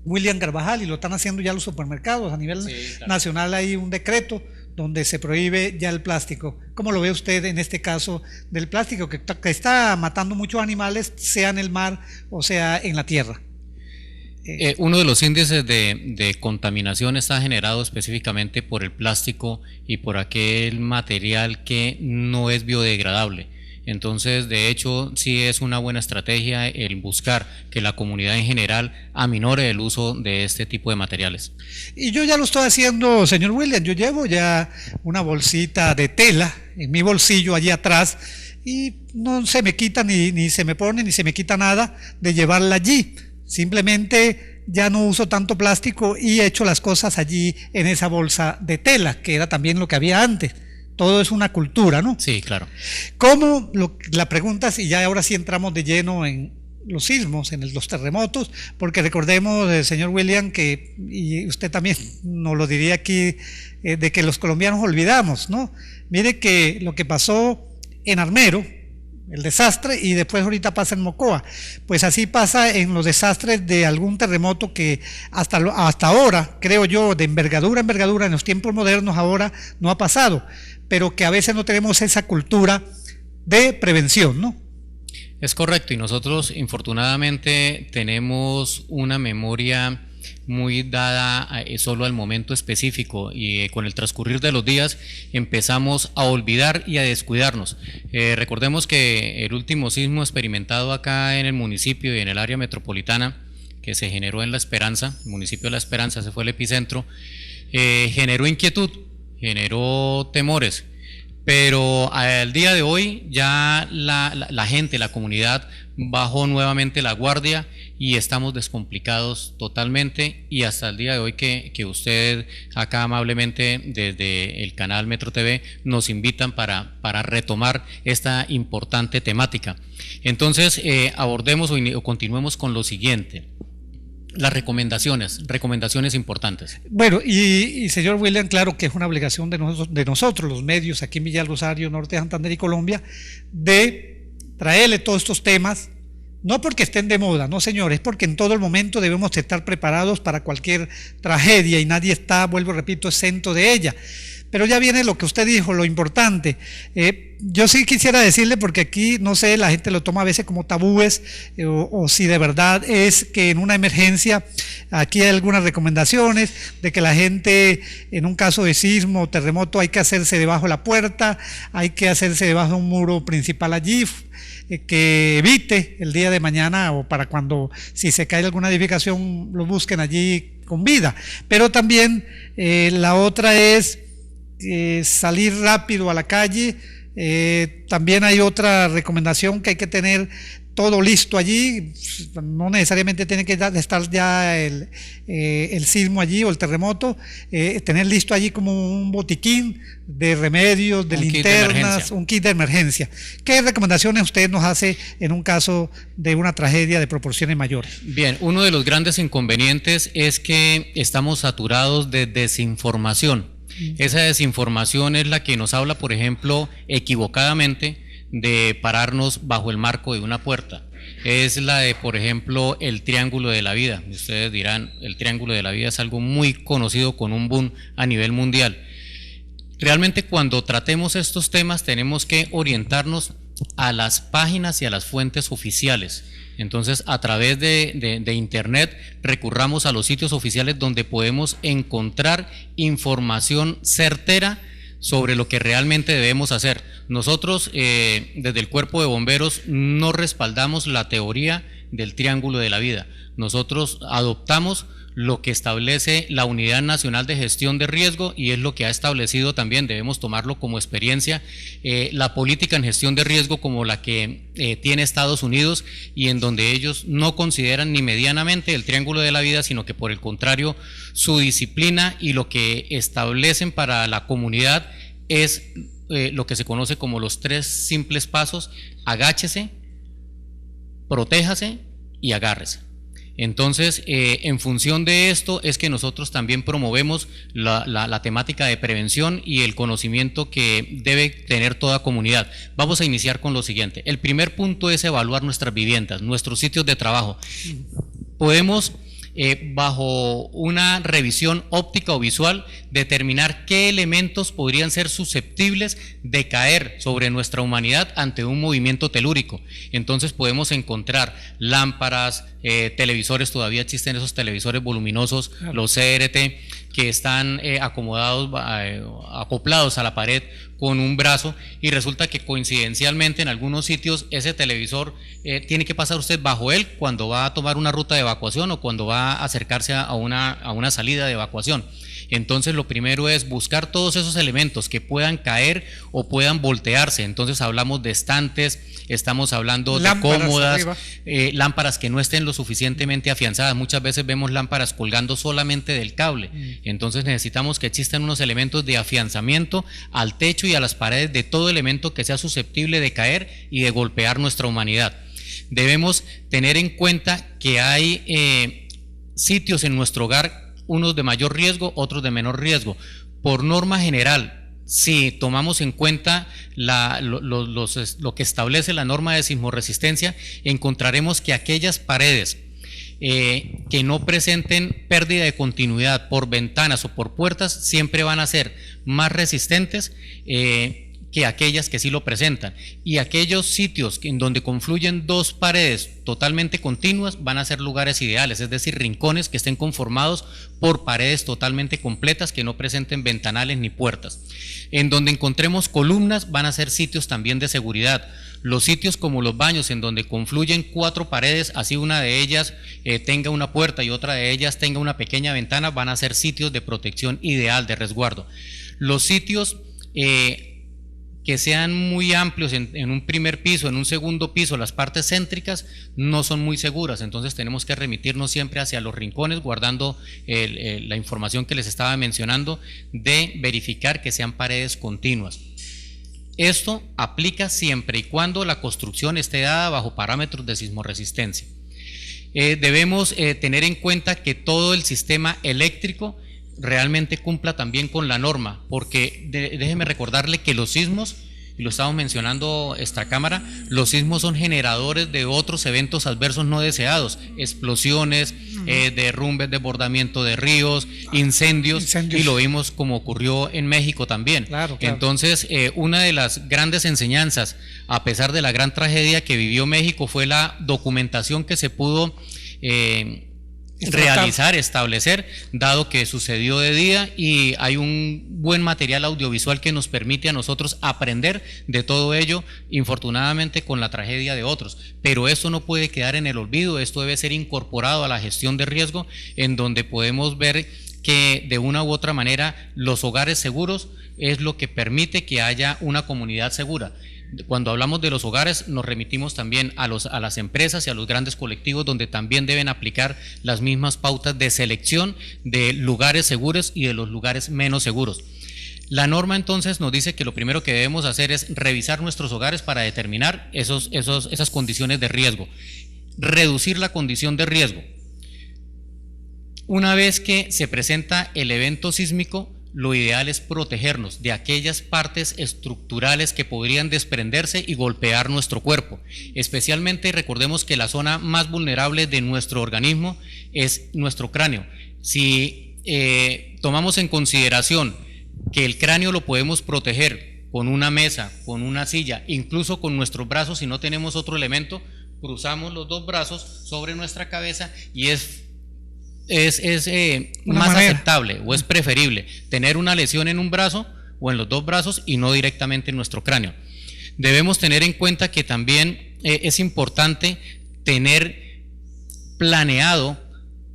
William Carvajal, y lo están haciendo ya los supermercados. A nivel nacional hay un decreto donde se prohíbe ya el plástico. ¿Cómo lo ve usted en este caso del plástico que está matando muchos animales, sea en el mar o sea en la tierra? Uno de los índices de contaminación está generado específicamente por el plástico y por aquel material que no es biodegradable. Entonces, de hecho, sí es una buena estrategia el buscar que la comunidad en general aminore el uso de este tipo de materiales. Y yo ya lo estoy haciendo, señor William. Yo llevo ya una bolsita de tela en mi bolsillo allí atrás y no se me quita ni se me pone ni se me quita nada de llevarla allí. Simplemente ya no uso tanto plástico y echo las cosas allí en esa bolsa de tela, que era también lo que había antes. Todo es una cultura, ¿no? Sí, claro. ¿Cómo? La pregunta es, y ya ahora sí entramos de lleno en los sismos, en los terremotos, porque recordemos, señor William, que, y usted también nos lo diría aquí, de que los colombianos olvidamos, ¿no? Mire que lo que pasó en Armero, el desastre, y después ahorita pasa en Mocoa, pues así pasa en los desastres de algún terremoto que hasta ahora, creo yo, de envergadura en los tiempos modernos ahora no ha pasado, pero que a veces no tenemos esa cultura de prevención, ¿no? Es correcto, y nosotros infortunadamente tenemos una memoria muy dada solo al momento específico, y con el transcurrir de los días empezamos a olvidar y a descuidarnos. Recordemos que el último sismo experimentado acá en el municipio y en el área metropolitana, que se generó en La Esperanza, el municipio de La Esperanza, ese fue el epicentro, generó inquietud, generó temores, Pero al día de hoy ya la gente, la comunidad bajó nuevamente la guardia y estamos descomplicados totalmente, y hasta el día de hoy que usted acá amablemente desde el canal Metro TV nos invitan para retomar esta importante temática. Entonces abordemos o continuemos con lo siguiente. Las recomendaciones importantes. Bueno, y señor William, claro que es una obligación de nosotros, los medios aquí en Villa del Rosario, Norte de Santander y Colombia, de traerle todos estos temas, no porque estén de moda, no señor, es porque en todo el momento debemos estar preparados para cualquier tragedia y nadie está, vuelvo, repito, exento de ella. Pero ya viene lo que usted dijo, lo importante. Yo sí quisiera decirle, porque aquí, no sé, la gente lo toma a veces como tabúes, o si de verdad es que en una emergencia, aquí hay algunas recomendaciones de que la gente, en un caso de sismo o terremoto, hay que hacerse debajo de la puerta, hay que hacerse debajo de un muro principal allí, que evite el día de mañana o para cuando, si se cae alguna edificación, lo busquen allí con vida. Pero también la otra es salir rápido a la calle. También hay otra recomendación, que hay que tener todo listo allí, no necesariamente tiene que estar ya el sismo allí o el terremoto, tener listo allí como un botiquín de remedios, de linternas, un kit de emergencia. ¿Qué recomendaciones usted nos hace en un caso de una tragedia de proporciones mayores? Bien, uno de los grandes inconvenientes es que estamos saturados de desinformación. Esa desinformación es la que nos habla, por ejemplo, equivocadamente, de pararnos bajo el marco de una puerta. Es la de, por ejemplo, el triángulo de la vida. Ustedes dirán, el triángulo de la vida es algo muy conocido, con un boom a nivel mundial. Realmente, cuando tratemos estos temas, tenemos que orientarnos a las páginas y a las fuentes oficiales. Entonces, a través de internet, recurramos a los sitios oficiales donde podemos encontrar información certera sobre lo que realmente debemos hacer. Nosotros, desde el Cuerpo de Bomberos, no respaldamos la teoría del triángulo de la vida. Nosotros adoptamos lo que establece la Unidad Nacional de Gestión de Riesgo, y es lo que ha establecido también, debemos tomarlo como experiencia, la política en gestión de riesgo como la que tiene Estados Unidos, y en donde ellos no consideran ni medianamente el triángulo de la vida, sino que por el contrario, su disciplina y lo que establecen para la comunidad es lo que se conoce como los 3 simples pasos: agáchese, protéjase y agárrese. Entonces, en función de esto es que nosotros también promovemos la temática de prevención y el conocimiento que debe tener toda comunidad. Vamos a iniciar con lo siguiente. El primer punto es evaluar nuestras viviendas, nuestros sitios de trabajo. Podemos, bajo una revisión óptica o visual, determinar qué elementos podrían ser susceptibles de caer sobre nuestra humanidad ante un movimiento telúrico. Entonces podemos encontrar lámparas, televisores, todavía existen esos televisores voluminosos, claro, los CRT, que están acoplados a la pared con un brazo, y resulta que coincidencialmente en algunos sitios ese televisor tiene que pasar usted bajo él cuando va a tomar una ruta de evacuación o cuando va a acercarse a una salida de evacuación. Entonces, lo primero es buscar todos esos elementos que puedan caer o puedan voltearse. Entonces hablamos de estantes, estamos hablando de cómodas, lámparas que no estén lo suficientemente afianzadas. Muchas veces vemos lámparas colgando solamente del cable. Entonces necesitamos que existan unos elementos de afianzamiento al techo y a las paredes de todo elemento que sea susceptible de caer y de golpear nuestra humanidad. Debemos tener en cuenta que hay sitios en nuestro hogar, unos de mayor riesgo, otros de menor riesgo. Por norma general, si tomamos en cuenta lo que establece la norma de sismorresistencia, encontraremos que aquellas paredes que no presenten pérdida de continuidad por ventanas o por puertas siempre van a ser más resistentes que aquellas que sí lo presentan, y aquellos sitios en donde confluyen 2 paredes totalmente continuas van a ser lugares ideales, es decir, rincones que estén conformados por paredes totalmente completas que no presenten ventanales ni puertas. En donde encontremos columnas van a ser sitios también de seguridad. Los sitios como los baños, en donde confluyen 4 paredes, así una de ellas tenga una puerta y otra de ellas tenga una pequeña ventana, van a ser sitios de protección ideal, de resguardo. Los sitios que sean muy amplios en un primer piso, en un segundo piso, las partes céntricas no son muy seguras, entonces tenemos que remitirnos siempre hacia los rincones, guardando la información que les estaba mencionando, de verificar que sean paredes continuas. Esto aplica siempre y cuando la construcción esté dada bajo parámetros de sismorresistencia. Debemos tener en cuenta que todo el sistema eléctrico realmente cumpla también con la norma, porque déjeme recordarle que los sismos, y lo estamos mencionando esta cámara, los sismos son generadores de otros eventos adversos no deseados, explosiones, derrumbes, desbordamiento de ríos, incendios, y lo vimos como ocurrió en México también. Claro. Entonces, una de las grandes enseñanzas, a pesar de la gran tragedia que vivió México, fue la documentación que se pudo realizar, establecer, dado que sucedió de día, y hay un buen material audiovisual que nos permite a nosotros aprender de todo ello, infortunadamente con la tragedia de otros, pero esto no puede quedar en el olvido, esto debe ser incorporado a la gestión de riesgo, en donde podemos ver que de una u otra manera los hogares seguros es lo que permite que haya una comunidad segura. Cuando hablamos de los hogares nos remitimos también a las empresas y a los grandes colectivos, donde también deben aplicar las mismas pautas de selección de lugares seguros y de los lugares menos seguros. La norma entonces nos dice que lo primero que debemos hacer es revisar nuestros hogares para determinar esas condiciones de riesgo, reducir la condición de riesgo. Una vez que se presenta el evento sísmico, lo ideal es protegernos de aquellas partes estructurales que podrían desprenderse y golpear nuestro cuerpo. Especialmente recordemos que la zona más vulnerable de nuestro organismo es nuestro cráneo. Si tomamos en consideración que el cráneo lo podemos proteger con una mesa, con una silla, incluso con nuestros brazos, si no tenemos otro elemento, cruzamos los dos brazos sobre nuestra cabeza y es más aceptable o es preferible tener una lesión en un brazo o en los dos brazos y no directamente en nuestro cráneo. Debemos tener en cuenta que también es importante tener planeado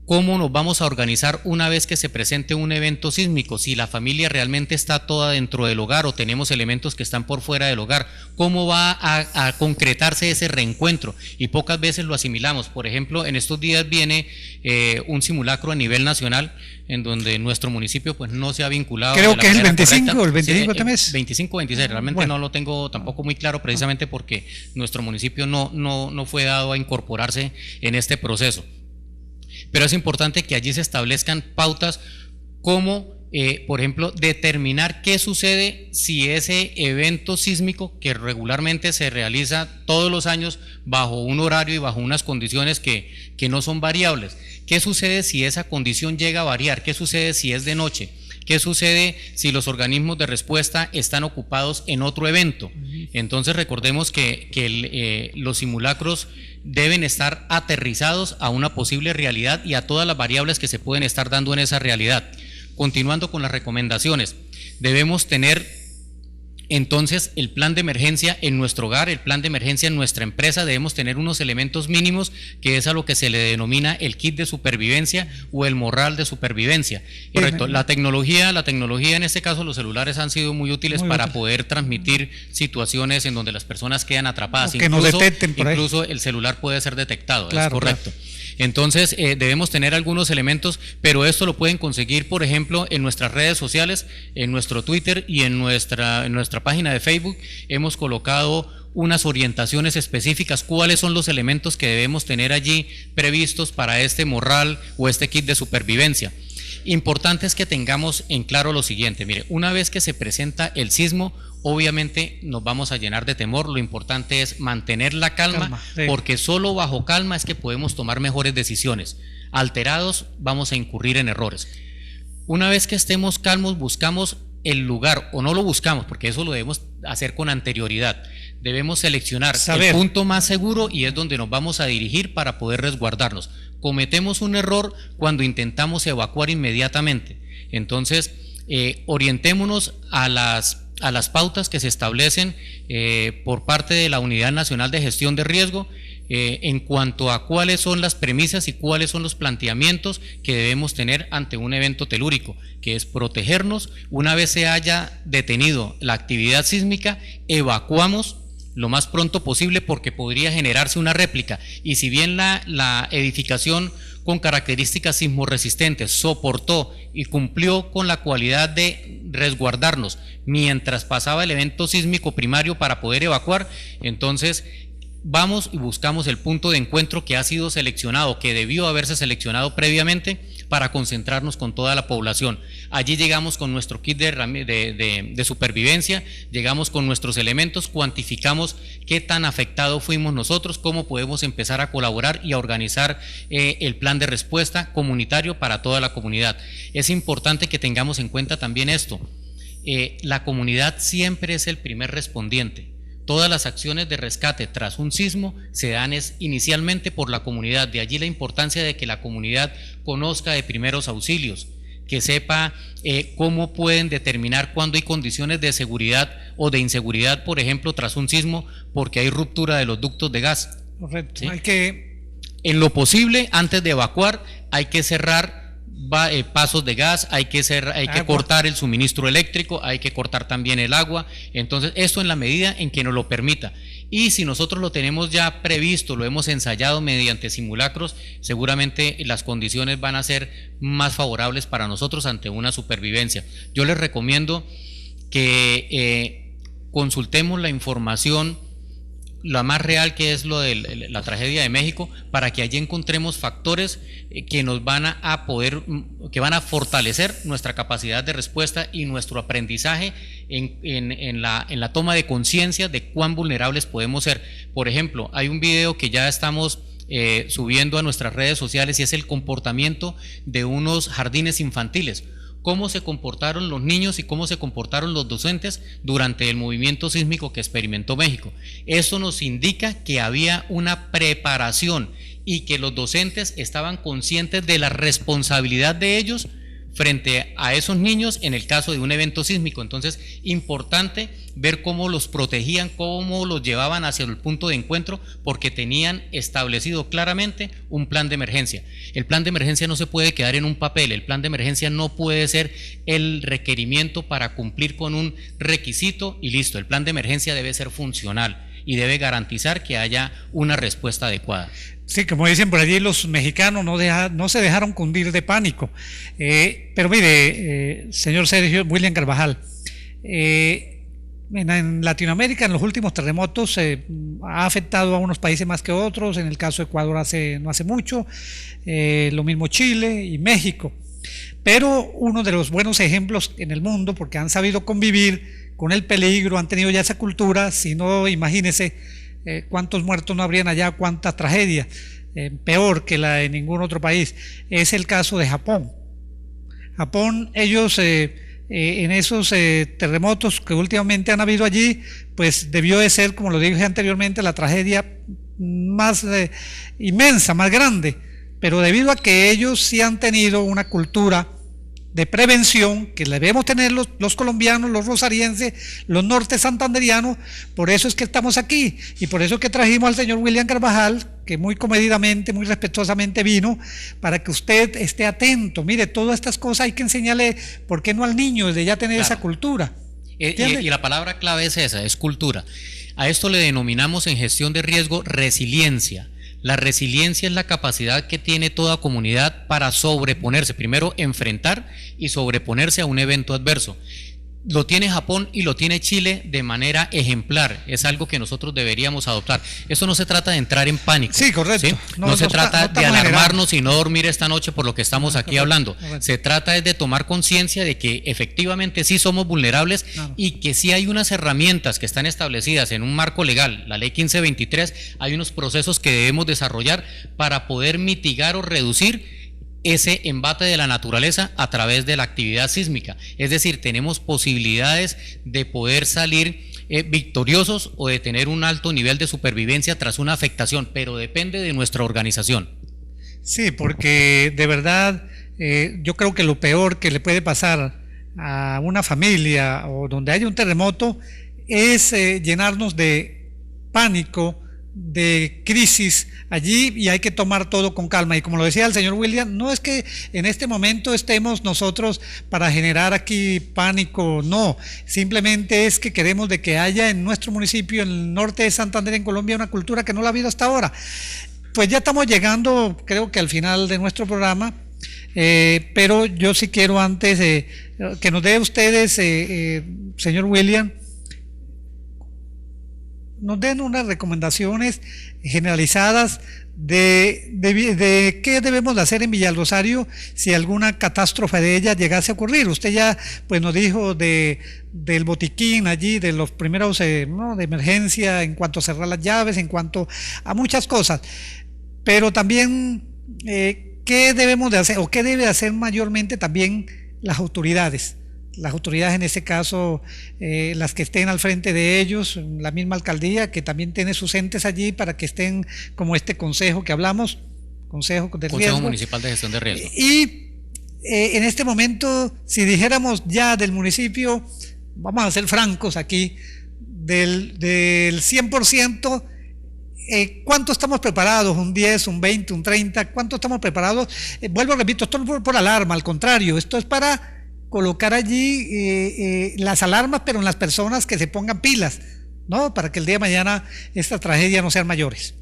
cómo nos vamos a organizar una vez que se presente un evento sísmico, si la familia realmente está toda dentro del hogar o tenemos elementos que están por fuera del hogar, cómo va a concretarse ese reencuentro, y pocas veces lo asimilamos. Por ejemplo, en estos días viene un simulacro a nivel nacional en donde nuestro municipio pues no se ha vinculado. Creo que es el 25 correcta. O el 25 también es. 25 o 26, realmente no lo tengo tampoco muy claro, precisamente porque nuestro municipio no fue dado a incorporarse en este proceso. Pero es importante que allí se establezcan pautas como, por ejemplo, determinar qué sucede si ese evento sísmico, que regularmente se realiza todos los años bajo un horario y bajo unas condiciones que no son variables, qué sucede si esa condición llega a variar, qué sucede si es de noche, qué sucede si los organismos de respuesta están ocupados en otro evento. Entonces recordemos que los simulacros deben estar aterrizados a una posible realidad y a todas las variables que se pueden estar dando en esa realidad. Continuando con las recomendaciones, debemos tener entonces el plan de emergencia en nuestro hogar, el plan de emergencia en nuestra empresa. Debemos tener unos elementos mínimos, que es a lo que se le denomina el kit de supervivencia o el morral de supervivencia. Correcto. La tecnología en este caso, los celulares han sido muy útiles para poder transmitir situaciones en donde las personas quedan atrapadas. Que nos detecten por ahí. Incluso el celular puede ser detectado, claro, es correcto. Claro. Entonces debemos tener algunos elementos, pero esto lo pueden conseguir, por ejemplo, en nuestras redes sociales, en nuestro Twitter y en nuestra página de Facebook. Hemos colocado unas orientaciones específicas, cuáles son los elementos que debemos tener allí previstos para este morral o este kit de supervivencia. Importante es que tengamos en claro lo siguiente: mire, una vez que se presenta el sismo, obviamente nos vamos a llenar de temor. Lo importante es mantener la calma, porque solo bajo calma es que podemos tomar mejores decisiones. Alterados vamos a incurrir en errores. Una vez que estemos calmos, buscamos el lugar, o no lo buscamos, porque eso lo debemos hacer con anterioridad. Debemos seleccionar el punto más seguro y es donde nos vamos a dirigir para poder resguardarnos. Cometemos un error cuando intentamos evacuar inmediatamente. Entonces, orientémonos a las pautas que se establecen por parte de la Unidad Nacional de Gestión de Riesgo. en cuanto a cuáles son las premisas y cuáles son los planteamientos que debemos tener ante un evento telúrico, que es protegernos. Una vez se haya detenido la actividad sísmica, evacuamos lo más pronto posible porque podría generarse una réplica, y si bien la edificación con características sismorresistentes soportó y cumplió con la cualidad de resguardarnos mientras pasaba el evento sísmico primario para poder evacuar, entonces vamos y buscamos el punto de encuentro que ha sido seleccionado, que debió haberse seleccionado previamente para concentrarnos con toda la población. Allí llegamos con nuestro kit de supervivencia, llegamos con nuestros elementos, cuantificamos qué tan afectados fuimos nosotros, cómo podemos empezar a colaborar y a organizar el plan de respuesta comunitario para toda la comunidad. Es importante que tengamos en cuenta también esto, la comunidad siempre es el primer respondiente. Todas las acciones de rescate tras un sismo se dan inicialmente por la comunidad, de allí la importancia de que la comunidad conozca de primeros auxilios, que sepa cómo pueden determinar cuándo hay condiciones de seguridad o de inseguridad, por ejemplo, tras un sismo, porque hay ruptura de los ductos de gas. Correcto. ¿Sí? Hay que, en lo posible, antes de evacuar, hay que cerrar pasos de gas, hay que cortar el suministro eléctrico, hay que cortar también el agua. Entonces esto en la medida en que nos lo permita, y si nosotros lo tenemos ya previsto, lo hemos ensayado mediante simulacros, seguramente las condiciones van a ser más favorables para nosotros ante una supervivencia. Yo les recomiendo que consultemos la información la más real, que es lo de la tragedia de México, para que allí encontremos factores que nos van a que van a fortalecer nuestra capacidad de respuesta y nuestro aprendizaje en la toma de conciencia de cuán vulnerables podemos ser. Por ejemplo, hay un video que ya estamos subiendo a nuestras redes sociales, y es el comportamiento de unos jardines infantiles. Cómo se comportaron los niños y cómo se comportaron los docentes durante el movimiento sísmico que experimentó México. Eso nos indica que había una preparación y que los docentes estaban conscientes de la responsabilidad de ellos frente a esos niños en el caso de un evento sísmico. Entonces, importante ver cómo los protegían, cómo los llevaban hacia el punto de encuentro, porque tenían establecido claramente un plan de emergencia. El plan de emergencia no se puede quedar en un papel, el plan de emergencia no puede ser el requerimiento para cumplir con un requisito y listo. El plan de emergencia debe ser funcional y debe garantizar que haya una respuesta adecuada. Sí, como dicen por allí, los mexicanos no se dejaron cundir de pánico. Pero mire, señor Sergio William Carvajal, en Latinoamérica, en los últimos terremotos, ha afectado a unos países más que otros. En el caso de Ecuador no hace mucho, lo mismo Chile y México. Pero uno de los buenos ejemplos en el mundo, porque han sabido convivir con el peligro, han tenido ya esa cultura, si no, imagínese cuántos muertos no habrían allá, cuánta tragedia, peor que la de ningún otro país. Es el caso de Japón. Japón, ellos en esos terremotos que últimamente han habido allí, pues debió de ser, como lo dije anteriormente, la tragedia más inmensa, más grande, pero debido a que ellos sí han tenido una cultura de prevención que debemos tener los colombianos, los rosarienses, los norte santanderianos. Por eso es que estamos aquí, y por eso es que trajimos al señor William Carvajal, que muy comedidamente, muy respetuosamente vino, para que usted esté atento. Mire, todas estas cosas hay que enseñarle, ¿por qué no al niño desde ya tener esa cultura? Y la palabra clave es esa, es cultura. A esto le denominamos en gestión de riesgo resiliencia. La resiliencia es la capacidad que tiene toda comunidad para sobreponerse, primero enfrentar y sobreponerse a un evento adverso. Lo tiene Japón y lo tiene Chile de manera ejemplar. Es algo que nosotros deberíamos adoptar. Eso no se trata de entrar en pánico. Sí, correcto. ¿Sí? No se trata de alarmarnos y no dormir esta noche por lo que estamos aquí hablando. Se trata de tomar conciencia de que efectivamente sí somos vulnerables y que sí hay unas herramientas que están establecidas en un marco legal, la ley 1523, hay unos procesos que debemos desarrollar para poder mitigar o reducir ese embate de la naturaleza a través de la actividad sísmica. Es decir, tenemos posibilidades de poder salir victoriosos o de tener un alto nivel de supervivencia tras una afectación, pero depende de nuestra organización. Sí, porque de verdad yo creo que lo peor que le puede pasar a una familia o donde haya un terremoto es llenarnos de pánico, de crisis allí y hay que tomar todo con calma. Y como lo decía el señor William, no es que en este momento estemos nosotros para generar aquí pánico, no, simplemente es que queremos de que haya en nuestro municipio, en el norte de Santander, en Colombia, una cultura que no la ha habido hasta ahora. Pues ya estamos llegando, creo que al final de nuestro programa, pero yo sí quiero antes que nos dé ustedes, señor William, nos den unas recomendaciones generalizadas de qué debemos de hacer en Villarrosario si alguna catástrofe de ella llegase a ocurrir. Usted ya pues nos dijo del botiquín allí, de los primeros ¿no? de emergencia, en cuanto a cerrar las llaves, en cuanto a muchas cosas, pero también qué debemos de hacer o qué debe hacer mayormente también las autoridades. Las autoridades en este caso, las que estén al frente de ellos, la misma alcaldía que también tiene sus entes allí para que estén como este consejo que hablamos, Consejo Municipal de Gestión de Riesgo. Y en este momento, si dijéramos ya del municipio, vamos a ser francos aquí, del 100%, ¿cuánto estamos preparados? ¿Un 10, un 20, un 30? ¿Cuánto estamos preparados? Vuelvo, repito, esto no es por alarma, al contrario, esto es para colocar allí las alarmas, pero en las personas que se pongan pilas, ¿no? Para que el día de mañana esta tragedia no sean mayores.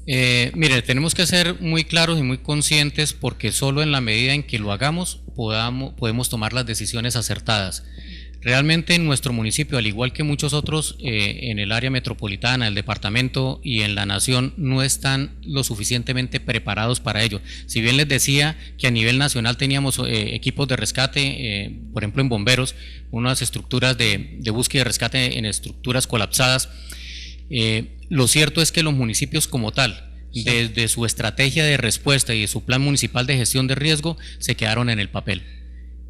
Mire, tenemos que ser muy claros y muy conscientes porque solo en la medida en que lo hagamos podemos tomar las decisiones acertadas. Realmente en nuestro municipio, al igual que muchos otros en el área metropolitana, el departamento y en la nación, no están lo suficientemente preparados para ello. Si bien les decía que a nivel nacional teníamos equipos de rescate, por ejemplo en bomberos, unas estructuras de búsqueda y rescate en estructuras colapsadas, lo cierto es que los municipios como tal, sí, desde su estrategia de respuesta y de su plan municipal de gestión de riesgo, se quedaron en el papel.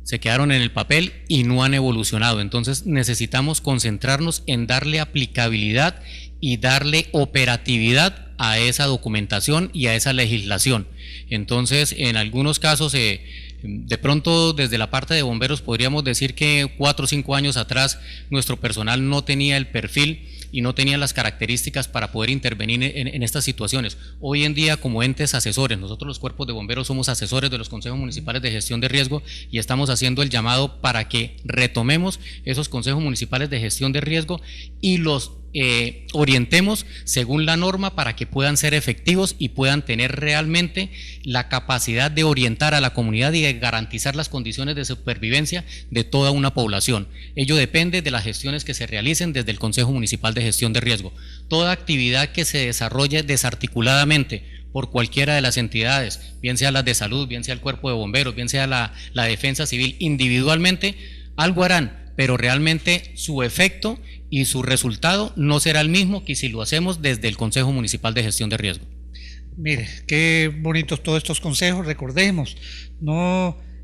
Se quedaron en el papel y no han evolucionado. Entonces necesitamos concentrarnos en darle aplicabilidad y darle operatividad a esa documentación y a esa legislación. Entonces, en algunos casos, de pronto desde la parte de bomberos podríamos decir que 4 o 5 años atrás nuestro personal no tenía el perfil y no tenía las características para poder intervenir en estas situaciones. Hoy en día, como entes asesores, nosotros los cuerpos de bomberos somos asesores de los consejos municipales de gestión de riesgo y estamos haciendo el llamado para que retomemos esos consejos municipales de gestión de riesgo y los orientemos según la norma para que puedan ser efectivos y puedan tener realmente la capacidad de orientar a la comunidad y de garantizar las condiciones de supervivencia de toda una población. Ello depende de las gestiones que se realicen desde el Consejo Municipal de Gestión de Riesgo. Toda actividad que se desarrolle desarticuladamente por cualquiera de las entidades, bien sea las de salud, bien sea el cuerpo de bomberos, bien sea la defensa civil, individualmente, algo harán, pero realmente su efecto y su resultado no será el mismo que si lo hacemos desde el Consejo Municipal de Gestión de Riesgo. Mire, qué bonitos todos estos consejos. Recordemos,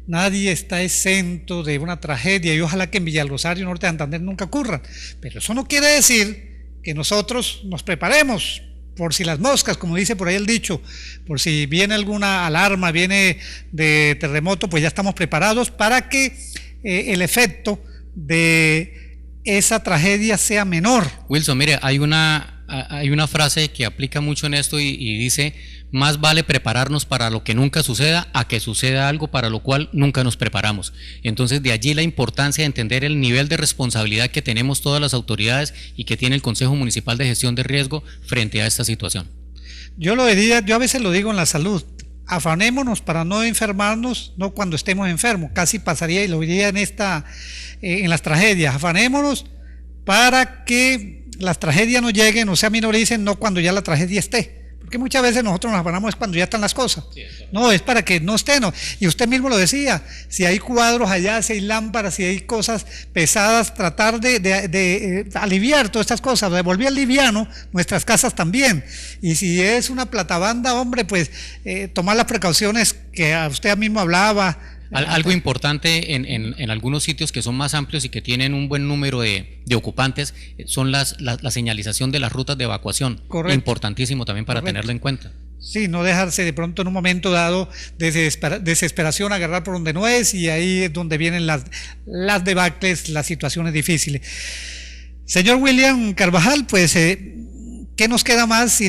nadie está exento de una tragedia y ojalá que en Villarrosario, Norte de Santander, nunca ocurran, pero eso no quiere decir que nosotros nos preparemos por si las moscas, como dice por ahí el dicho, por si viene alguna alarma, viene de terremoto, pues ya estamos preparados para que el efecto de esa tragedia sea menor. Wilson, mire, hay una frase que aplica mucho en esto y dice: más vale prepararnos para lo que nunca suceda a que suceda algo para lo cual nunca nos preparamos. Entonces, de allí la importancia de entender el nivel de responsabilidad que tenemos todas las autoridades y que tiene el Consejo Municipal de Gestión de Riesgo frente a esta situación. Yo a veces lo digo en la salud: afanémonos para no enfermarnos, no cuando estemos enfermos. Casi pasaría y lo diría en las tragedias. Afanémonos para que las tragedias no lleguen o se minoricen, no cuando ya la tragedia esté. Porque muchas veces nosotros nos afanamos cuando ya están las cosas. Sí, no, es para que no estén. No. Y usted mismo lo decía, si hay cuadros allá, si hay lámparas, si hay cosas pesadas, tratar de aliviar todas estas cosas, de volver liviano nuestras casas también. Y si es una platabanda, hombre, pues tomar las precauciones que usted mismo hablaba. Algo importante en algunos sitios que son más amplios y que tienen un buen número de ocupantes son la señalización de las rutas de evacuación. Correcto. Importantísimo también para Correcto. Tenerlo en cuenta. Sí, no dejarse de pronto en un momento dado de desesperación, agarrar por donde no es, y ahí es donde vienen las debacles, las situaciones difíciles. Señor William Carvajal, pues ¿Qué nos queda más? Si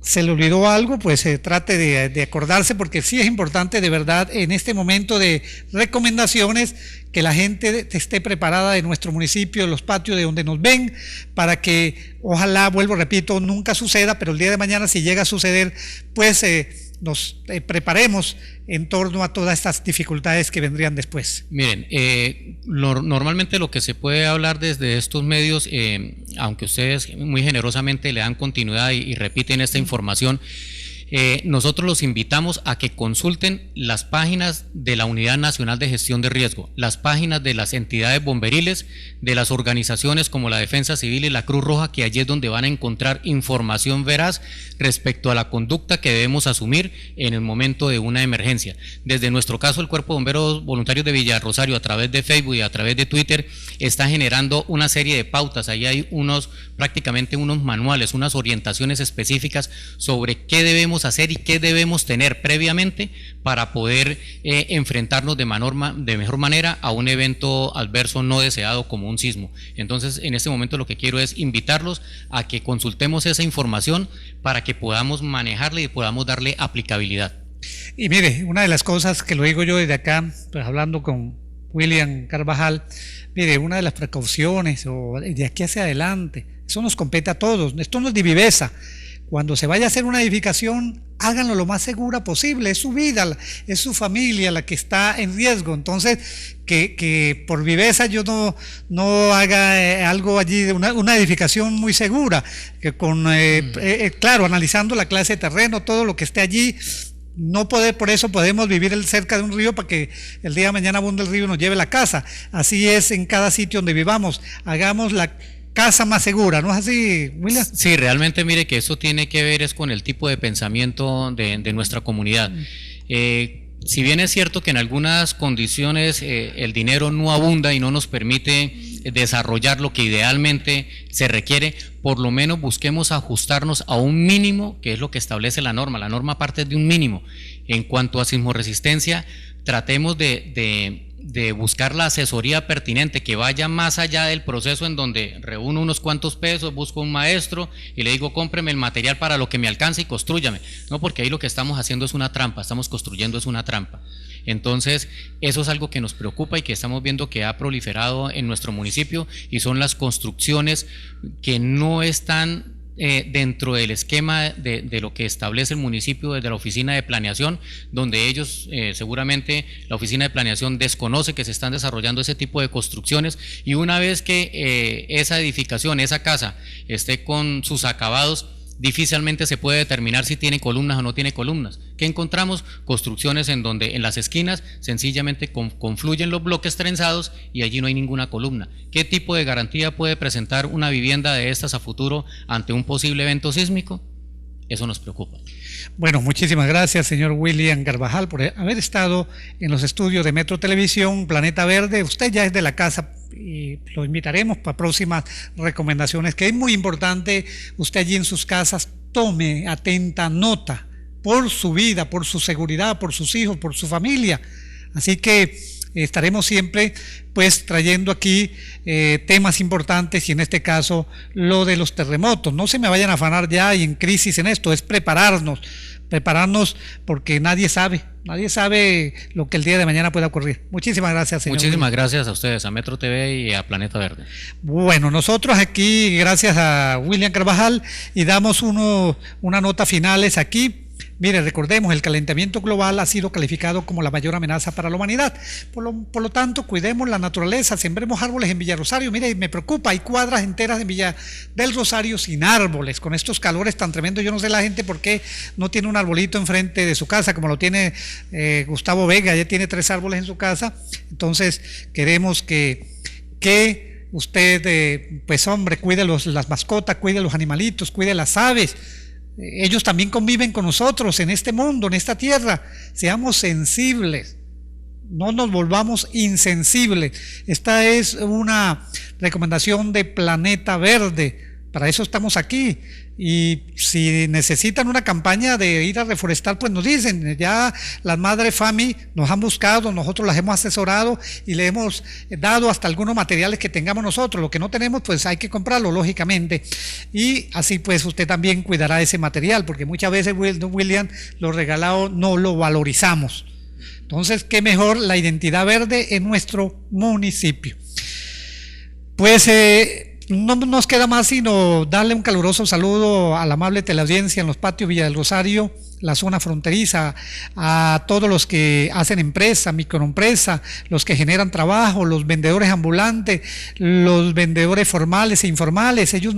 se le olvidó algo, pues trate de acordarse, porque sí es importante de verdad en este momento de recomendaciones que la gente esté preparada de nuestro municipio, de los patios de donde nos ven, para que ojalá, vuelvo, repito, nunca suceda, pero el día de mañana si llega a suceder, pues nos preparemos en torno a todas estas dificultades que vendrían después. Miren, normalmente lo que se puede hablar desde estos medios, aunque ustedes muy generosamente le dan continuidad y repiten esta información, nosotros los invitamos a que consulten las páginas de la Unidad Nacional de Gestión de Riesgo, las páginas de las entidades bomberiles, de las organizaciones como la Defensa Civil y la Cruz Roja, que allí es donde van a encontrar información veraz respecto a la conducta que debemos asumir en el momento de una emergencia. Desde nuestro caso, el Cuerpo de Bomberos Voluntarios de Villarrosario, a través de Facebook y a través de Twitter, está generando una serie de pautas. Ahí hay prácticamente unos manuales, unas orientaciones específicas sobre qué debemos hacer y qué debemos tener previamente para poder enfrentarnos de mejor manera a un evento adverso no deseado como un sismo. Entonces, en este momento lo que quiero es invitarlos a que consultemos esa información para que podamos manejarla y podamos darle aplicabilidad. Y mire, una de las cosas que lo digo yo desde acá, pues hablando con William Carvajal, mire, una de las precauciones o de aquí hacia adelante, eso nos compete a todos, esto no es de viveza. Cuando se vaya a hacer una edificación, háganlo lo más segura posible, es su vida, es su familia la que está en riesgo. Entonces, que por viveza yo no haga algo allí, una edificación muy segura, que claro, analizando la clase de terreno, todo lo que esté allí. Por eso podemos vivir cerca de un río para que el día de mañana abunde el río y nos lleve la casa. Así es en cada sitio donde vivamos, hagamos la casa más segura, ¿no es así, William? Sí, realmente mire que eso tiene que ver es con el tipo de pensamiento de nuestra comunidad. Si bien es cierto que en algunas condiciones el dinero no abunda y no nos permite desarrollar lo que idealmente se requiere, por lo menos busquemos ajustarnos a un mínimo, que es lo que establece la norma. La norma parte de un mínimo. En cuanto a sismoresistencia, tratemos de buscar la asesoría pertinente que vaya más allá del proceso en donde reúno unos cuantos pesos, busco un maestro y le digo cómpreme el material para lo que me alcance y constrúyame. No, porque ahí lo que estamos haciendo es una trampa, estamos construyendo es una trampa. Entonces, eso es algo que nos preocupa y que estamos viendo que ha proliferado en nuestro municipio, y son las construcciones que no están dentro del esquema de lo que establece el municipio desde la oficina de planeación, donde ellos seguramente la oficina de planeación desconoce que se están desarrollando ese tipo de construcciones, y una vez que esa edificación, esa casa esté con sus acabados, difícilmente se puede determinar si tiene columnas o no tiene columnas. ¿Qué encontramos? Construcciones en donde en las esquinas sencillamente confluyen los bloques trenzados y allí no hay ninguna columna. ¿Qué tipo de garantía puede presentar una vivienda de estas a futuro ante un posible evento sísmico? Eso nos preocupa. Bueno, muchísimas gracias, señor William Carvajal, por haber estado en los estudios de Metro Televisión, Planeta Verde. Usted ya es de la casa y lo invitaremos para próximas recomendaciones, que es muy importante. Usted allí en sus casas tome atenta nota por su vida, por su seguridad, por sus hijos, por su familia. Así que estaremos siempre pues trayendo aquí temas importantes, y en este caso lo de los terremotos. No se me vayan a afanar ya y en crisis en esto, es prepararnos porque nadie sabe lo que el día de mañana pueda ocurrir. Muchísimas gracias, señor. Muchísimas gracias a ustedes, a Metro TV y a Planeta Verde. Bueno, nosotros aquí, gracias a William Carvajal, y damos una nota finales aquí. Mire, recordemos, el calentamiento global ha sido calificado como la mayor amenaza para la humanidad. Por lo tanto, cuidemos la naturaleza, sembremos árboles en Villarrosario. Mire, me preocupa, hay cuadras enteras en Villa del Rosario sin árboles, con estos calores tan tremendos. Yo no sé la gente por qué no tiene un arbolito enfrente de su casa, como lo tiene Gustavo Vega, ya tiene 3 árboles en su casa. Entonces, queremos que usted, pues hombre, cuide las mascotas, cuide los animalitos, cuide las aves. Ellos también conviven con nosotros en este mundo, en esta tierra. Seamos sensibles, no nos volvamos insensibles. Esta es una recomendación de Planeta Verde, para eso estamos aquí. Y si necesitan una campaña de ir a reforestar, pues nos dicen, ya las madres FAMI nos han buscado, nosotros las hemos asesorado y le hemos dado hasta algunos materiales que tengamos nosotros. Lo que no tenemos, pues hay que comprarlo, lógicamente. Y así pues usted también cuidará ese material, porque muchas veces, William, lo regalado no lo valorizamos. Entonces, qué mejor la identidad verde en nuestro municipio. Pues no nos queda más sino darle un caluroso saludo a la amable teleaudiencia en los patios Villa del Rosario, la zona fronteriza, a todos los que hacen empresa, microempresa, los que generan trabajo, los vendedores ambulantes, los vendedores formales e informales. Ellos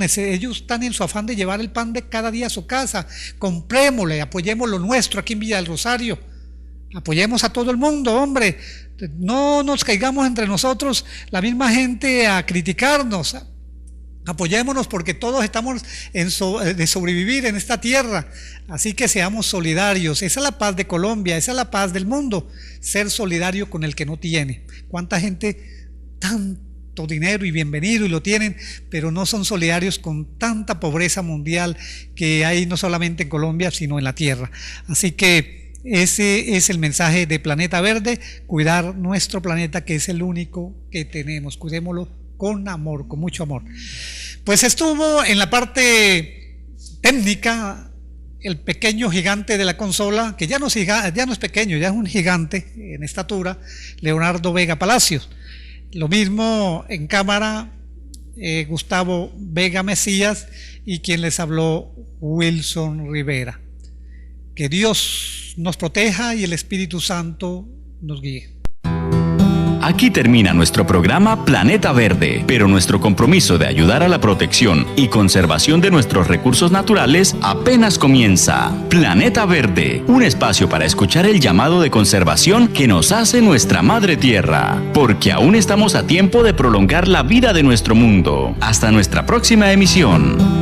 están en su afán de llevar el pan de cada día a su casa. Comprémosle, apoyemos lo nuestro aquí en Villa del Rosario. Apoyemos a todo el mundo, hombre. No nos caigamos entre nosotros la misma gente a criticarnos. Apoyémonos porque todos estamos de sobrevivir en esta tierra, así que seamos solidarios. Esa es la paz de Colombia, esa es la paz del mundo, ser solidario con el que no tiene. ¿Cuánta gente, tanto dinero y bienvenido y lo tienen, pero no son solidarios con tanta pobreza mundial que hay no solamente en Colombia, sino en la tierra? Así que ese es el mensaje de Planeta Verde, cuidar nuestro planeta, que es el único que tenemos. Cuidémoslo con amor, con mucho amor. Pues estuvo en la parte técnica el pequeño gigante de la consola, que ya no es pequeño, ya es un gigante en estatura, Leonardo Vega Palacios. Lo mismo en cámara, Gustavo Vega Mesías, y quien les habló, Wilson Rivera. Que Dios nos proteja y el Espíritu Santo nos guíe. Aquí termina nuestro programa Planeta Verde, pero nuestro compromiso de ayudar a la protección y conservación de nuestros recursos naturales apenas comienza. Planeta Verde, un espacio para escuchar el llamado de conservación que nos hace nuestra Madre Tierra, porque aún estamos a tiempo de prolongar la vida de nuestro mundo. Hasta nuestra próxima emisión.